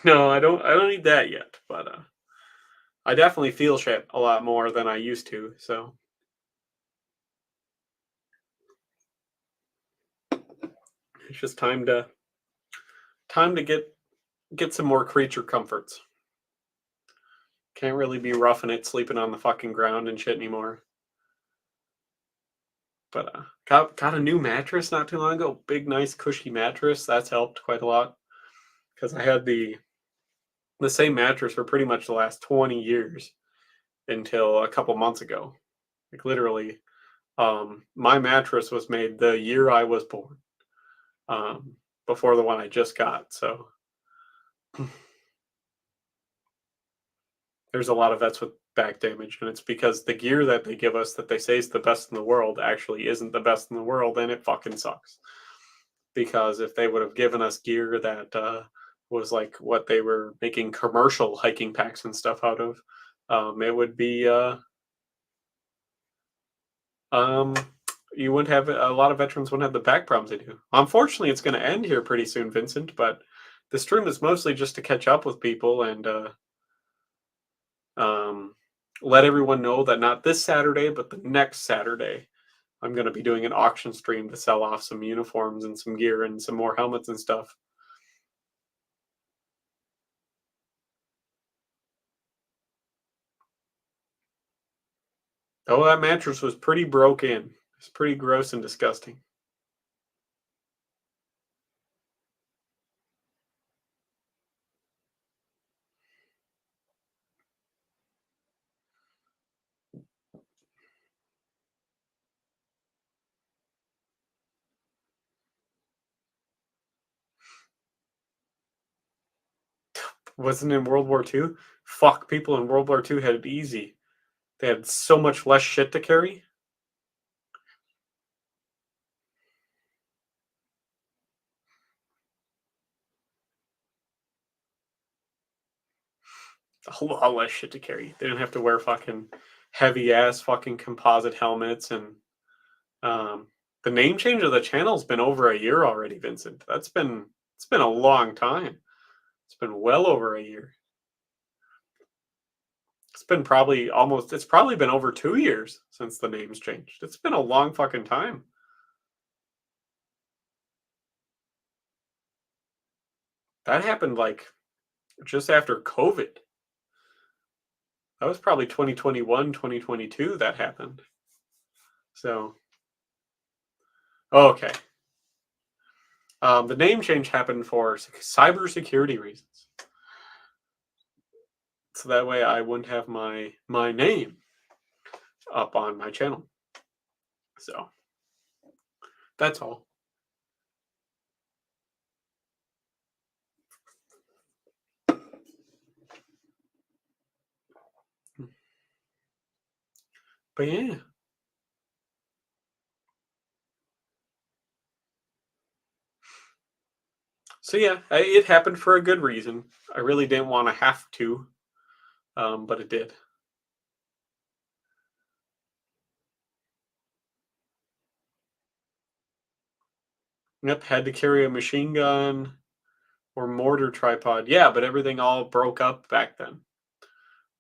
No, I don't need that yet, but I definitely feel shit a lot more than I used to. So it's just time to get some more creature comforts. Can't really be roughing it sleeping on the fucking ground and shit anymore. But got a new mattress not too long ago. Big nice cushy mattress. That's helped quite a lot because I had the same mattress for pretty much the last 20 years until a couple months ago. Like literally, my mattress was made the year I was born, before the one I just got. So there's a lot of vets with back damage, and it's because the gear that they give us that they say is the best in the world actually isn't the best in the world, and it fucking sucks. Because if they would have given us gear that was like what they were making commercial hiking packs and stuff out of, it would be um, you wouldn't have a lot of veterans wouldn't have the back problems they do. Unfortunately, it's going to end here pretty soon, Vincent. But the stream is mostly just to catch up with people and um, let everyone know that not this Saturday, but the next Saturday, I'm going to be doing an auction stream to sell off some uniforms and some gear and some more helmets and stuff. Oh, that mattress was pretty broken. It's pretty gross and disgusting. Wasn't in World War II? Fuck, people in World War II had it easy. They had so much less shit to carry. A lot less shit to carry. They didn't have to wear fucking heavy ass fucking composite helmets and um the name change of the channel's been over a year already, Vincent. It's been a long time. It's been well over a year. It's probably been over 2 years since the name's changed. It's been a long fucking time. That happened like just after COVID. That was probably 2021, 2022 that happened. So, okay. The name change happened for cybersecurity reasons. So that way I wouldn't have my name up on my channel. So, that's all. But yeah. So yeah, it happened for a good reason. I really didn't want to have to. but it did. Yep, had to carry a machine gun or mortar tripod. Yeah, but everything all broke up back then.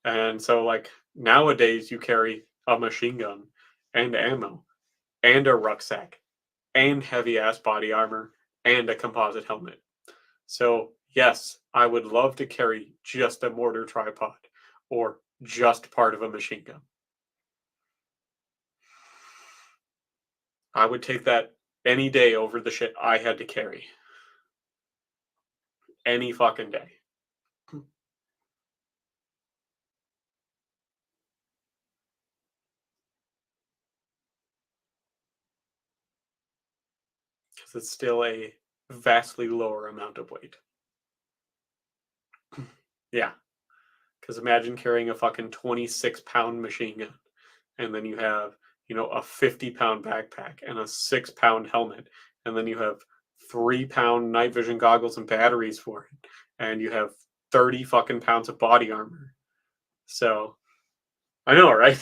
And so, like, nowadays, you carry a machine gun and ammo and a rucksack and heavy ass body armor and a composite helmet. So, yes, I would love to carry just a mortar tripod or just part of a machine gun. I would take that any day over the shit I had to carry. Any fucking day. Because it's still a vastly lower amount of weight. Yeah. Because imagine carrying a fucking 26-pound machine gun, and then you have, a 50-pound backpack and a 6-pound helmet, and then you have 3-pound night vision goggles and batteries for it, and you have 30 fucking pounds of body armor. So, I know, right?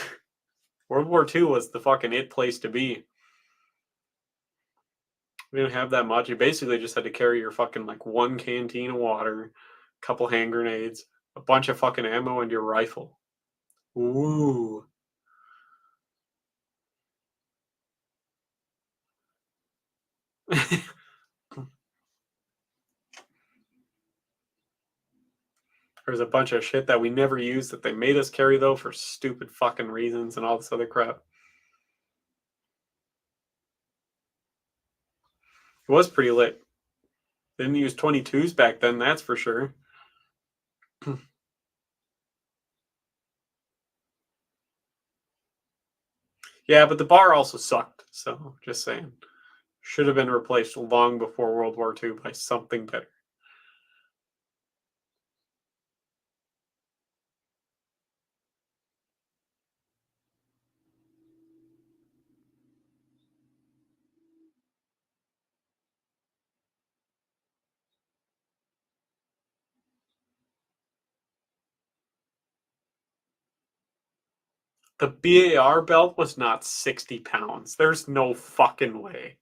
World War II was the fucking it place to be. We didn't have that much. You basically just had to carry your fucking like one canteen of water, a couple hand grenades, a bunch of fucking ammo, and your rifle. Ooh. There's a bunch of shit that we never used that they made us carry though for stupid fucking reasons and all this other crap. It was pretty lit. Didn't use 22s back then, that's for sure. Yeah, but the bar also sucked, so just saying. Should have been replaced long before World War II by something better. The BAR belt was not 60 pounds. There's no fucking way.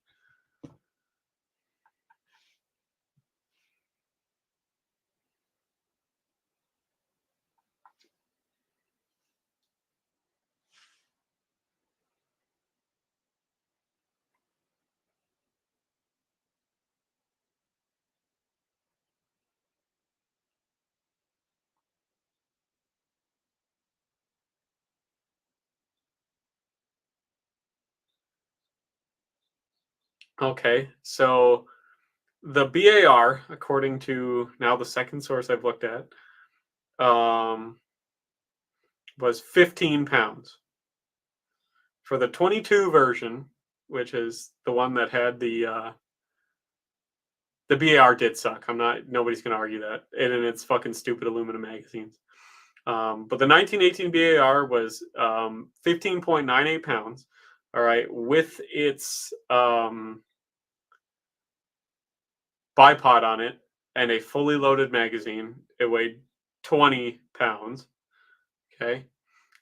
Okay, so the BAR, according to now the second source I've looked at, um, was 15 pounds. For the 22 version, which is the one that had the BAR did suck. Nobody's gonna argue that, and in its fucking stupid aluminum magazines. But the 1918 BAR was 15.98 pounds. All right, with its bipod on it and a fully loaded magazine, it weighed 20 pounds. Okay.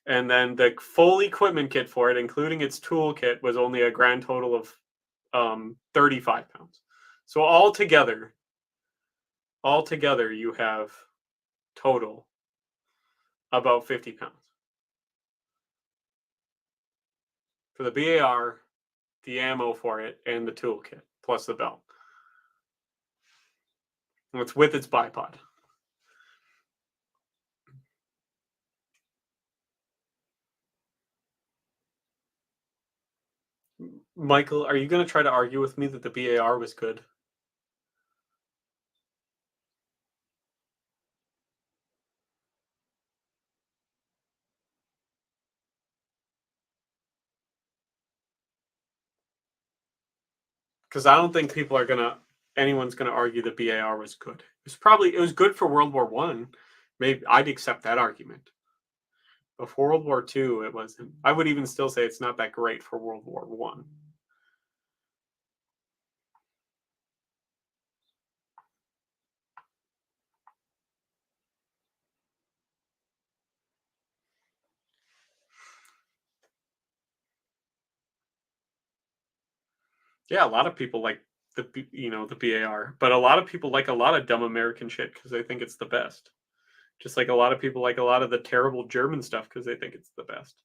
And then the full equipment kit for it, including its tool kit, was only a grand total of 35 pounds. So altogether, you have total about 50 pounds for the BAR, the ammo for it, and the tool kit plus the belt. And it's with its bipod. Michael, are you going to try to argue with me that the BAR was good? Because I don't think anyone's gonna argue the BAR was good. It was good for World War One. Maybe I'd accept that argument. But for World War Two, it wasn't. I would even still say it's not that great for World War One. Yeah, a lot of people like the BAR, but a lot of people like a lot of dumb American shit because they think it's the best. Just like a lot of people like a lot of the terrible German stuff because they think it's the best.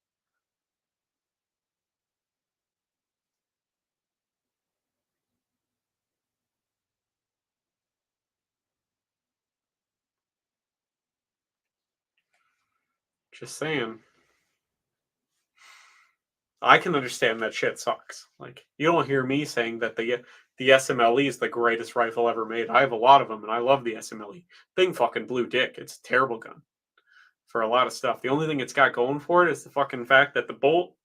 Just saying. I can understand that shit sucks. Like you don't hear me saying that the SMLE is the greatest rifle ever made. I have a lot of them, and I love the SMLE. Thing fucking blew dick. It's a terrible gun for a lot of stuff. The only thing it's got going for it is the fucking fact that the bolt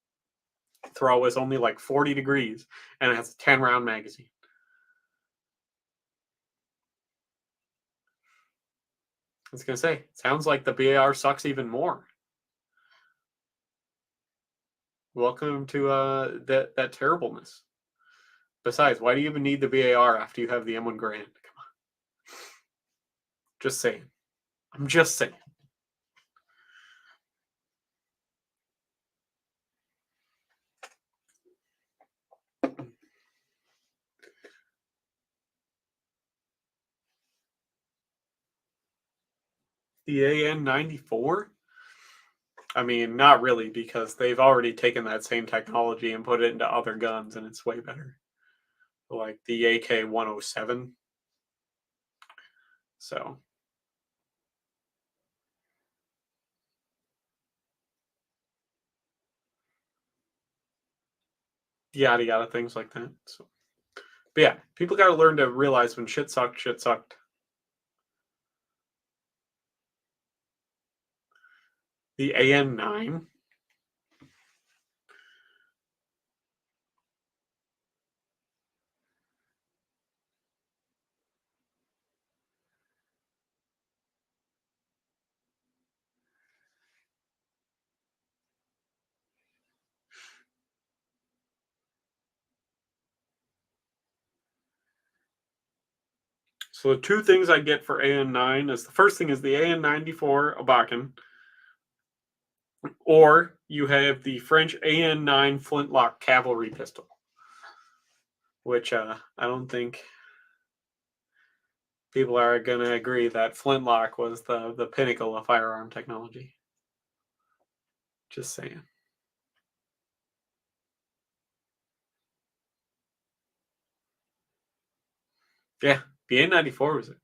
throw is only like 40 degrees and it has a 10-round magazine. I was gonna say, sounds like the BAR sucks even more. Welcome to that terribleness. Besides, why do you even need the BAR after you have the M1 Garand? Come on. Just saying. I'm just saying. The AN-94? I mean, not really, because they've already taken that same technology and put it into other guns, and it's way better. Like the AK-107. So, yada yada, things like that. So, but yeah, people got to learn to realize when shit sucked, shit sucked. The AN-9? So the two things I get for AN-9 is the first thing is the AN-94 Abakan, or you have the French AN-9 flintlock cavalry pistol, which I don't think people are going to agree that flintlock was the pinnacle of firearm technology. Just saying. Yeah, the A94 was a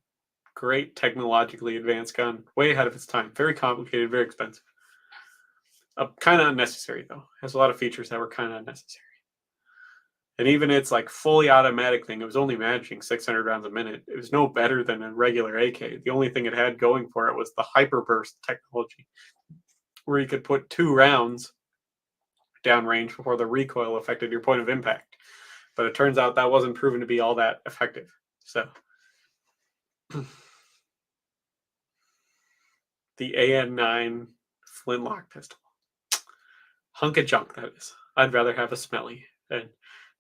great technologically advanced gun, way ahead of its time. Very complicated, very expensive. Kind of unnecessary though. Has a lot of features that were kind of unnecessary. And even its like fully automatic thing, it was only managing 600 rounds a minute. It was no better than a regular AK. The only thing it had going for it was the hyperburst technology, where you could put 2 rounds downrange before the recoil affected your point of impact. But it turns out that wasn't proven to be all that effective. So the AN-9 flintlock pistol. Hunk of junk, that is. I'd rather have a smelly. And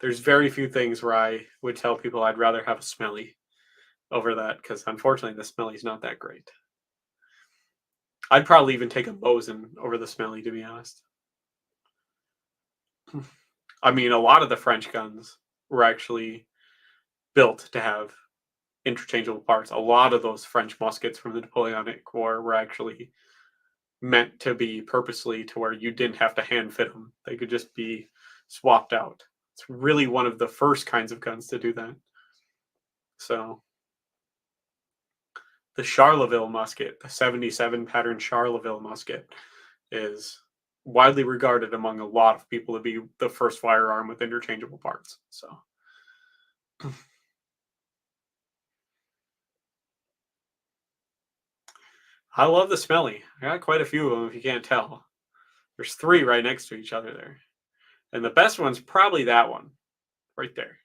there's very few things where I would tell people I'd rather have a smelly over that, because unfortunately the smelly's not that great. I'd probably even take a Mosin over the smelly, to be honest. I mean, a lot of the French guns were actually built to have interchangeable parts. A lot of those French muskets from the Napoleonic War were actually meant to be purposely to where you didn't have to hand fit them. They could just be swapped out. It's really one of the first kinds of guns to do that. So the Charleville musket, the 77 pattern Charleville musket, is widely regarded among a lot of people to be the first firearm with interchangeable parts. So I love the smelly. I got quite a few of them if you can't tell. There's 3 right next to each other there. And the best one's probably that one right there.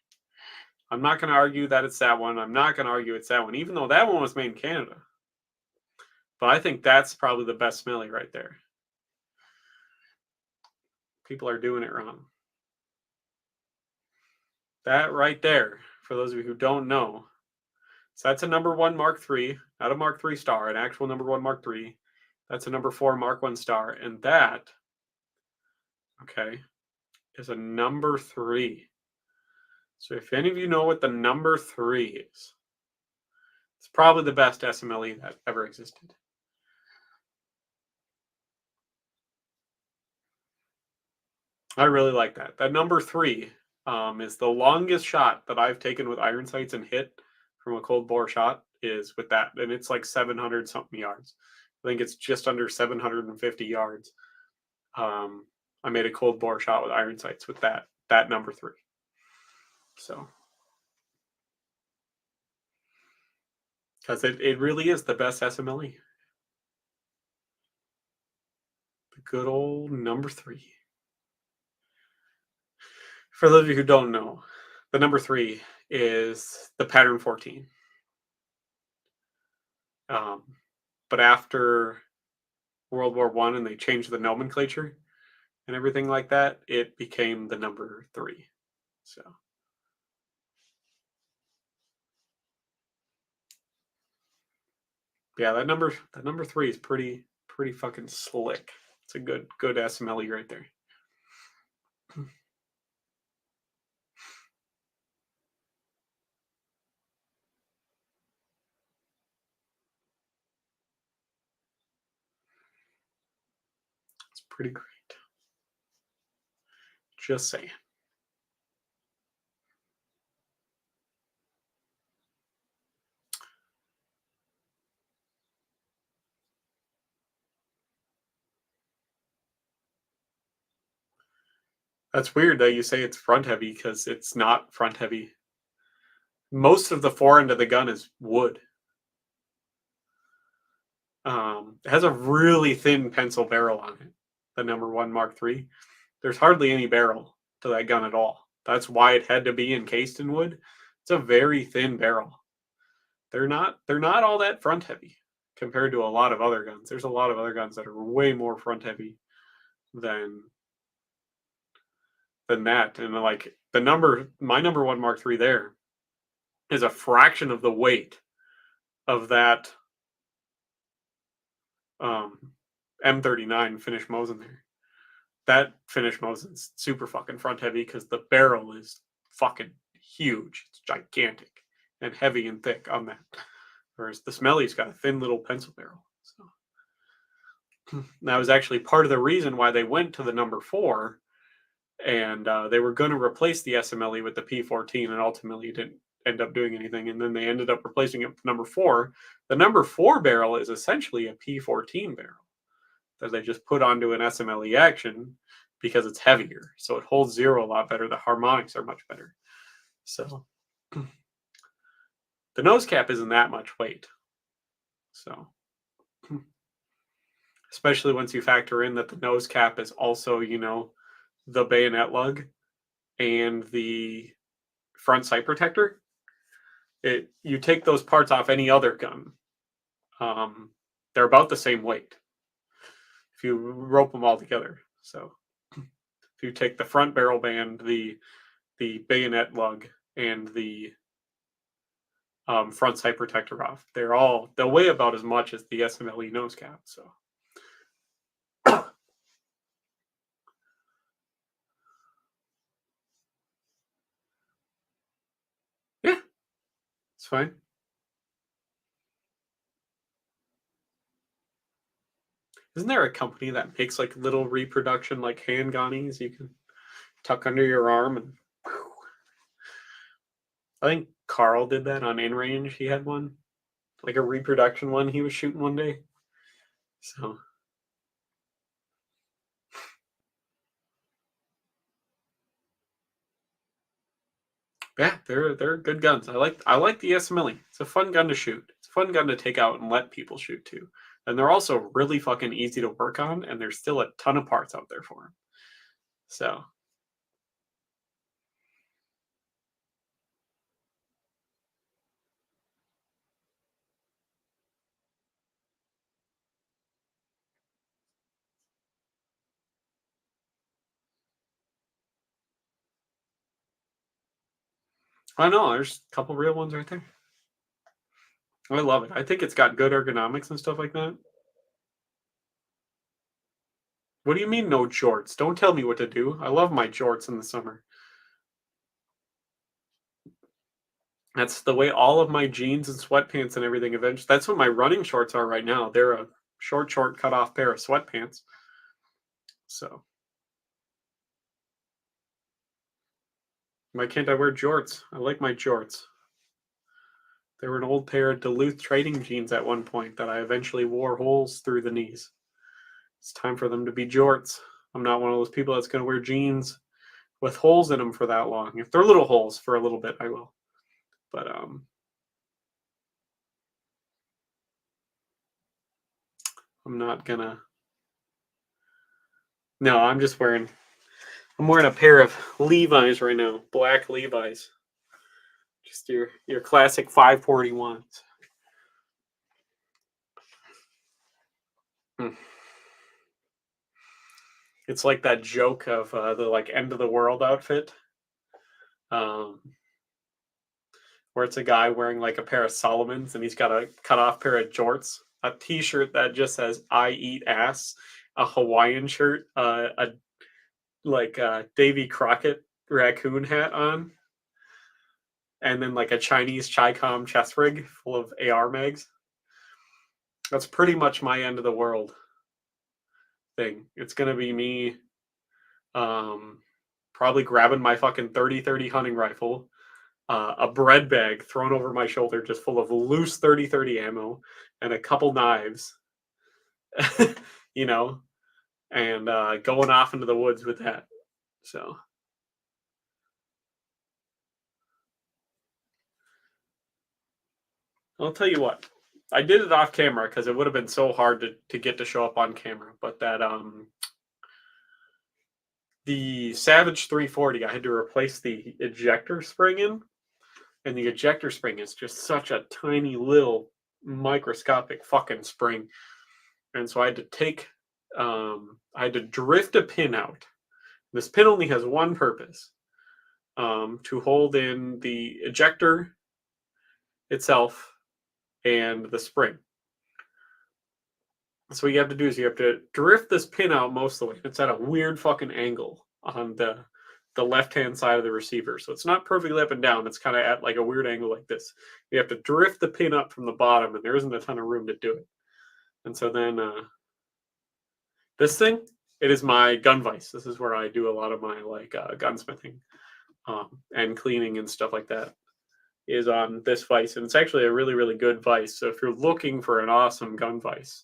I'm not going to argue that it's that one. I'm not going to argue it's that one, even though that one was made in Canada. But I think that's probably the best smelly right there. People are doing it wrong. That right there, for those of you who don't know, so that's a number 1 Mark III, not a Mark III star, an actual number 1 Mark III. That's a number 4 Mark 1 star. And that, okay, is a number 3. So if any of you know what the number 3 is, it's probably the best SMLE that ever existed. I really like that. That number 3 is the longest shot that I've taken with iron sights and hit from a cold bore shot is with that, and it's like 700 something yards. I think it's just under 750 yards. I made a cold bore shot with iron sights with that number 3. So because it really is the best SMLE. The good old number 3. For those of you who don't know, the number 3 is the pattern 14. Um, but after World War One and they changed the nomenclature and everything like that, it became the number 3. So yeah, that number 3 is pretty fucking slick. It's a good SMLE right there. It's pretty great. Just saying. That's weird that you say it's front heavy because it's not front heavy. Most of the fore end of the gun is wood. It has a really thin pencil barrel on it. The number 1 Mark III. There's hardly any barrel to that gun at all. That's why it had to be encased in wood. It's a very thin barrel. They're not all that front heavy compared to a lot of other guns. There's a lot of other guns that are way more front heavy than that. And like my number 1 Mark III there is a fraction of the weight of that M39 Finnish Mosin there. That Finnish Mosin's super fucking front heavy because the barrel is fucking huge. It's gigantic and heavy and thick on that. Whereas the Smelly's got a thin little pencil barrel. So that was actually part of the reason why they went to the number 4, and they were going to replace the SMLE with the P14, and ultimately didn't end up doing anything. And then they ended up replacing it with number 4. The number 4 barrel is essentially a P14 barrel that they just put onto an SMLE action because it's heavier, so it holds zero a lot better. The harmonics are much better. So the nose cap isn't that much weight. So especially once you factor in that the nose cap is also, the bayonet lug and the front sight protector. You take those parts off any other gun, they're about the same weight if you rope them all together. So if you take the front barrel band, the bayonet lug, and the front sight protector off, they'll weigh about as much as the SMLE nose cap. So yeah, it's fine. Isn't there a company that makes like little reproduction like handgunnies you can tuck under your arm and whew. I think Carl did that on In Range. He had one, like a reproduction one he was shooting one day. So yeah, they're good guns. I like the SMLE. It's a fun gun to shoot. It's a fun gun to take out and let people shoot too. And they're also really fucking easy to work on, and there's still a ton of parts out there for them. So I know there's a couple real ones right there. I love it. I think it's got good ergonomics and stuff like that. What do you mean no jorts? Don't tell me what to do. I love my jorts in the summer. That's the way all of my jeans and sweatpants and everything eventually. That's what my running shorts are right now. They're a short cut off pair of sweatpants. So why can't I wear jorts? I like my jorts. They were an old pair of Duluth trading jeans at one point that I eventually wore holes through the knees. It's time for them to be jorts. I'm not one of those people that's going to wear jeans with holes in them for that long. If they're little holes for a little bit, I will. But I'm not gonna. No, I'm just wearing. I'm wearing a pair of Levi's right now, black Levi's. Just your classic 541s. Hmm. It's like that joke of the like end of the world outfit, um, where it's a guy wearing like a pair of Solomons and he's got a cut off pair of jorts, a T-shirt that just says "I eat ass," a Hawaiian shirt, a like Davy Crockett raccoon hat on, and then like a Chinese Chicom chest rig full of AR mags. That's pretty much my end of the world thing. It's gonna be me, um, probably grabbing my fucking 30-30 hunting rifle, a bread bag thrown over my shoulder, just full of loose 30-30 ammo, and a couple knives, you know, and going off into the woods with that. So I'll tell you what. I did it off camera because it would have been so hard to get to show up on camera. But that the Savage 340, I had to replace the ejector spring in, and the ejector spring is just such a tiny little microscopic fucking spring, and so I had to I had to drift a pin out. This pin only has one purpose, to hold in the ejector itself and the spring. So what you have to do is you have to drift this pin out most of the way. It's at a weird fucking angle on the left hand side of the receiver. So it's not perfectly up and down. It's kind of at like a weird angle like this. You have to drift the pin up from the bottom, and there isn't a ton of room to do it. And so then this thing, it is my gun vise. This is where I do a lot of my like gunsmithing and cleaning and stuff like that. Is on this vise, and it's actually a really really good vise. So if you're looking for an awesome gun vise,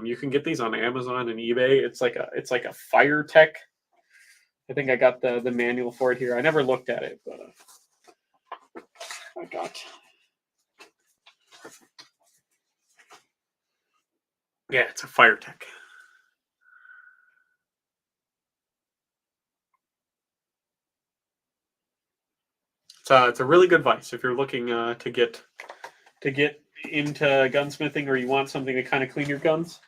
you can get these on Amazon and eBay. It's like a Fire Tech. I think I got the manual for it here. I never looked at it, but I got. Yeah, it's a Fire Tech. It's a really good vise if you're looking to get into gunsmithing or you want something to kind of clean your guns.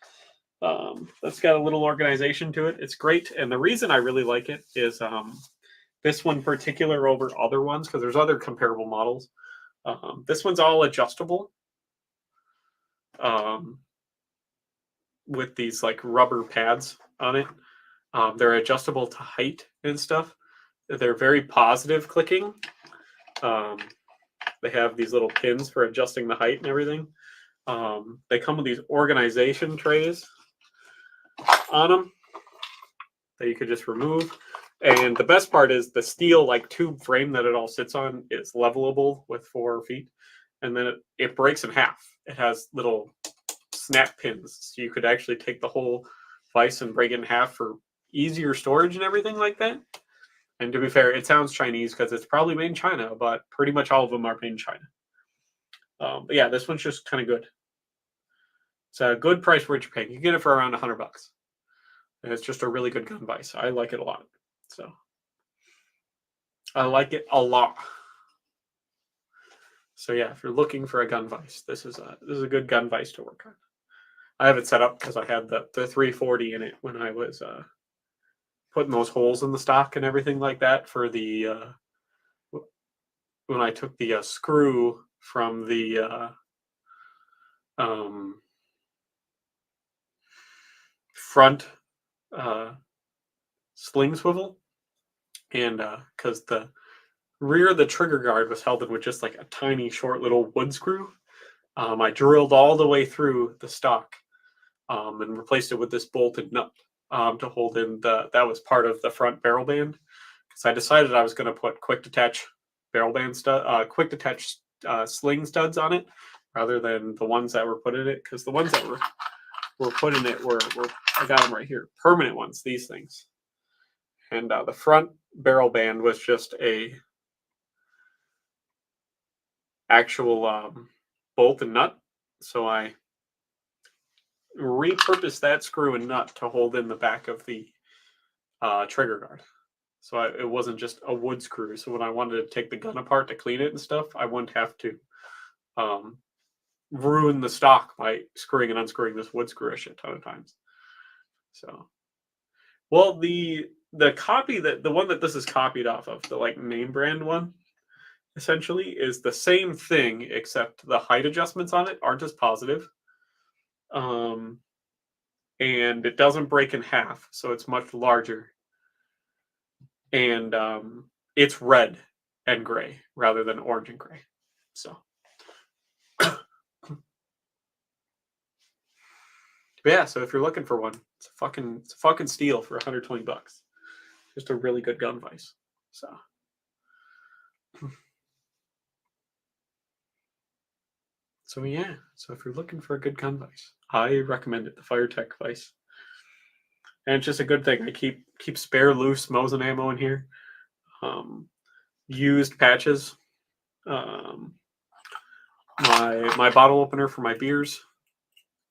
That's got a little organization to it. It's great, and the reason I really like it is this one particular over other ones because there's other comparable models. This one's all adjustable um, with these like rubber pads on it. They're adjustable to height and stuff. They're very positive clicking. Um, they have these little pins for adjusting the height and everything. They come with these organization trays on them that you could just remove. And the best part is the steel like tube frame that it all sits on is levelable with 4 feet, and then it breaks in half. It has little snap pins, so you could actually take the whole vise and break it in half for easier storage and everything like that. And to be fair, it sounds Chinese because it's probably made in China, but pretty much all of them are made in China. But yeah, this one's just kind of good. It's a good price for what you're paying. You get it for around $100, and it's just a really good gun vise. I like it a lot. So I like it a lot. So yeah, if you're looking for a gun vise, this is a good gun vise to work on. I have it set up because I had the 340 in it when I was putting those holes in the stock and everything like that for the when I took the screw from the um, front sling swivel, and because rear of the trigger guard was held in with just like a tiny, short little wood screw. I drilled all the way through the stock and replaced it with this bolted nut to hold in that was part of the front barrel band. Because I decided I was going to put quick detach barrel band quick detach sling studs on it rather than the ones that were put in it. Because the ones that were put in it were I got them right here, permanent ones. These things, and the front barrel band was just a actual bolt and nut. So I repurposed that screw and nut to hold in the back of the trigger guard. So it wasn't just a wood screw. So when I wanted to take the gun apart to clean it and stuff, I wouldn't have to ruin the stock by screwing and unscrewing this wood screw a shit ton of times. So, well, the copy that the one that this is copied off of, the like name brand one, essentially is the same thing except the height adjustments on it aren't as positive. And it doesn't break in half, so it's much larger. And it's red and gray rather than orange and gray. So, yeah. So if you're looking for one, it's a fucking steal for $120. Just a really good gun vise. So yeah. So if you're looking for a good gun vise, I recommend it. The FireTech vise. And it's just a good thing. I keep spare loose Mosin ammo in here. Used patches. My bottle opener for my beers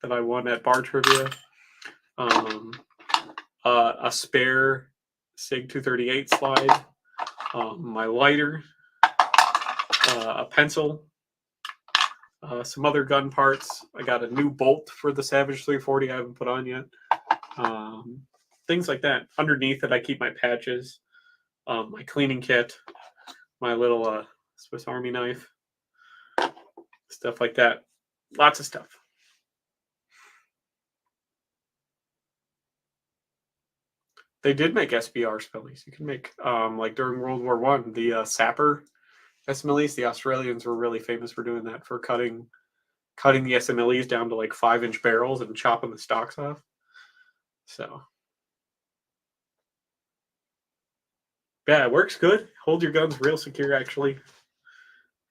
that I won at bar trivia. A spare Sig 238 slide. My lighter. A pencil. Some other gun parts. I got a new bolt for the Savage 340 I haven't put on yet. Things like that. Underneath it, I keep my patches, my cleaning kit, my little Swiss Army knife, stuff like that. Lots of stuff. They did make SBR Smellies. You can make, like during World War One, the Sapper SMLEs. The Australians were really famous for doing that, for cutting the SMLEs down to like 5-inch barrels and chopping the stocks off. So yeah, it works good. Hold your guns real secure, actually.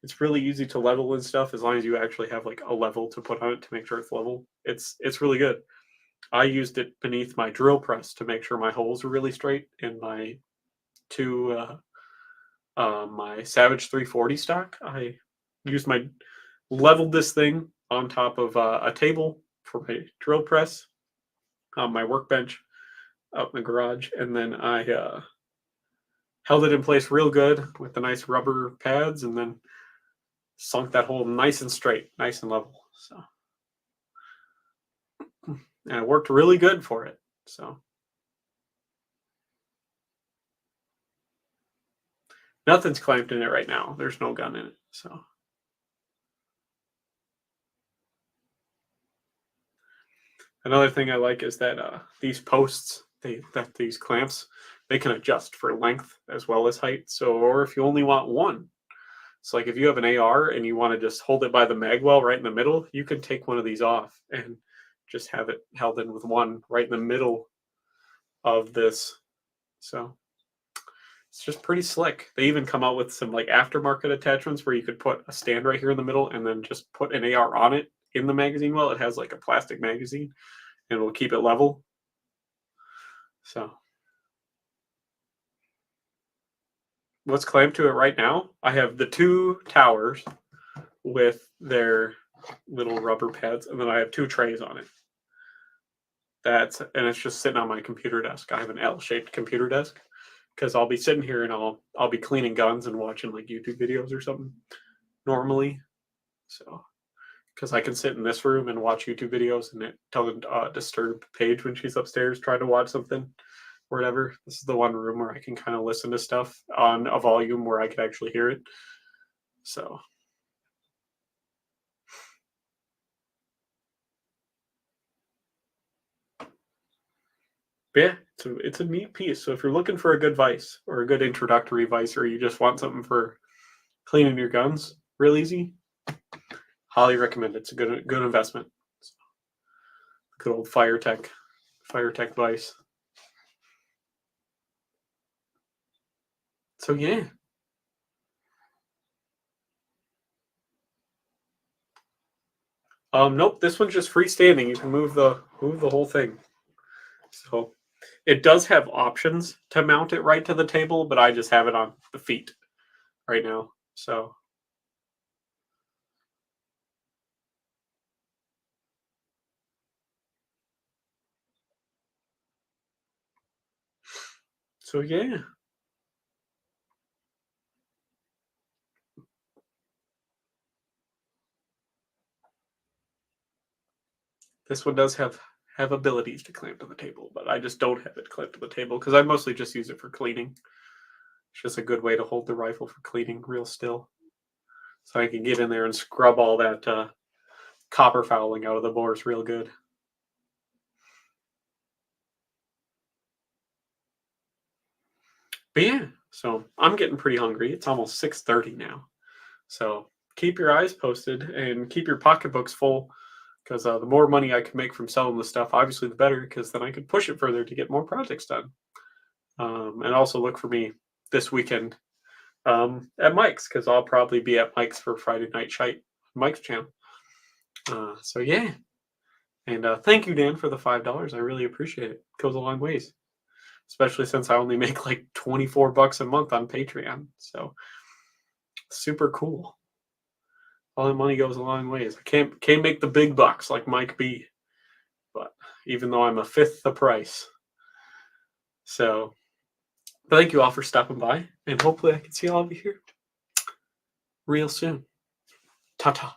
It's really easy to level and stuff as long as you actually have like a level to put on it to make sure it's level. It's really good. I used it beneath my drill press to make sure my holes were really straight in my my Savage 340 stock. I leveled this thing on top of a table for my drill press on my workbench out in the garage, and then I held it in place real good with the nice rubber pads, and then sunk that hole nice and straight, nice and level. So, and it worked really good for it. So, nothing's clamped in it right now. There's no gun in it. So, another thing I like is that these posts, these clamps, they can adjust for length as well as height. So, or if you only want one, so like if you have an AR and you want to just hold it by the mag well right in the middle, you can take one of these off and just have it held in with one right in the middle of this. So it's just pretty slick. They even come out with some like aftermarket attachments where you could put a stand right here in the middle and then just put an AR on it in the magazine well. It has like a plastic magazine and will keep it level. So what's clamped to it right now? I have the two towers with their little rubber pads, and then I have two trays on it. And it's just sitting on my computer desk. I have an L-shaped computer desk because I'll be sitting here and I'll be cleaning guns and watching like YouTube videos or something normally. So because I can sit in this room and watch YouTube videos and it doesn't disturb Paige when she's upstairs trying to watch something or whatever. This is the one room where I can kind of listen to stuff on a volume where I can actually hear it. So but yeah, So it's a neat piece. So if you're looking for a good vise or a good introductory vise, or you just want something for cleaning your guns real easy, highly recommend it. It's a good investment. Good old FireTech vise. So yeah. Nope, this one's just freestanding. You can move the whole thing. So it does have options to mount it right to the table, but I just have it on the feet right now. So yeah. This one does have abilities to clamp to the table, but I just don't have it clamped to the table because I mostly just use it for cleaning. It's just a good way to hold the rifle for cleaning real still. So I can get in there and scrub all that copper fouling out of the bores real good. But yeah, so I'm getting pretty hungry. It's almost 6:30 now. So keep your eyes posted and keep your pocketbooks full because the more money I can make from selling the stuff, obviously the better, because then I can push it further to get more projects done. And also look for me this weekend at Mike's, because I'll probably be at Mike's for Friday Night Shite, Mike's channel. So yeah, and thank you, Dan, for the $5. I really appreciate it. It goes a long ways, especially since I only make like $24 a month on Patreon. So super cool. All that money goes a long ways. I can't make the big bucks like Mike B, but even though I'm a fifth the price. So thank you all for stopping by, and hopefully I can see all of you here real soon. Ta-ta.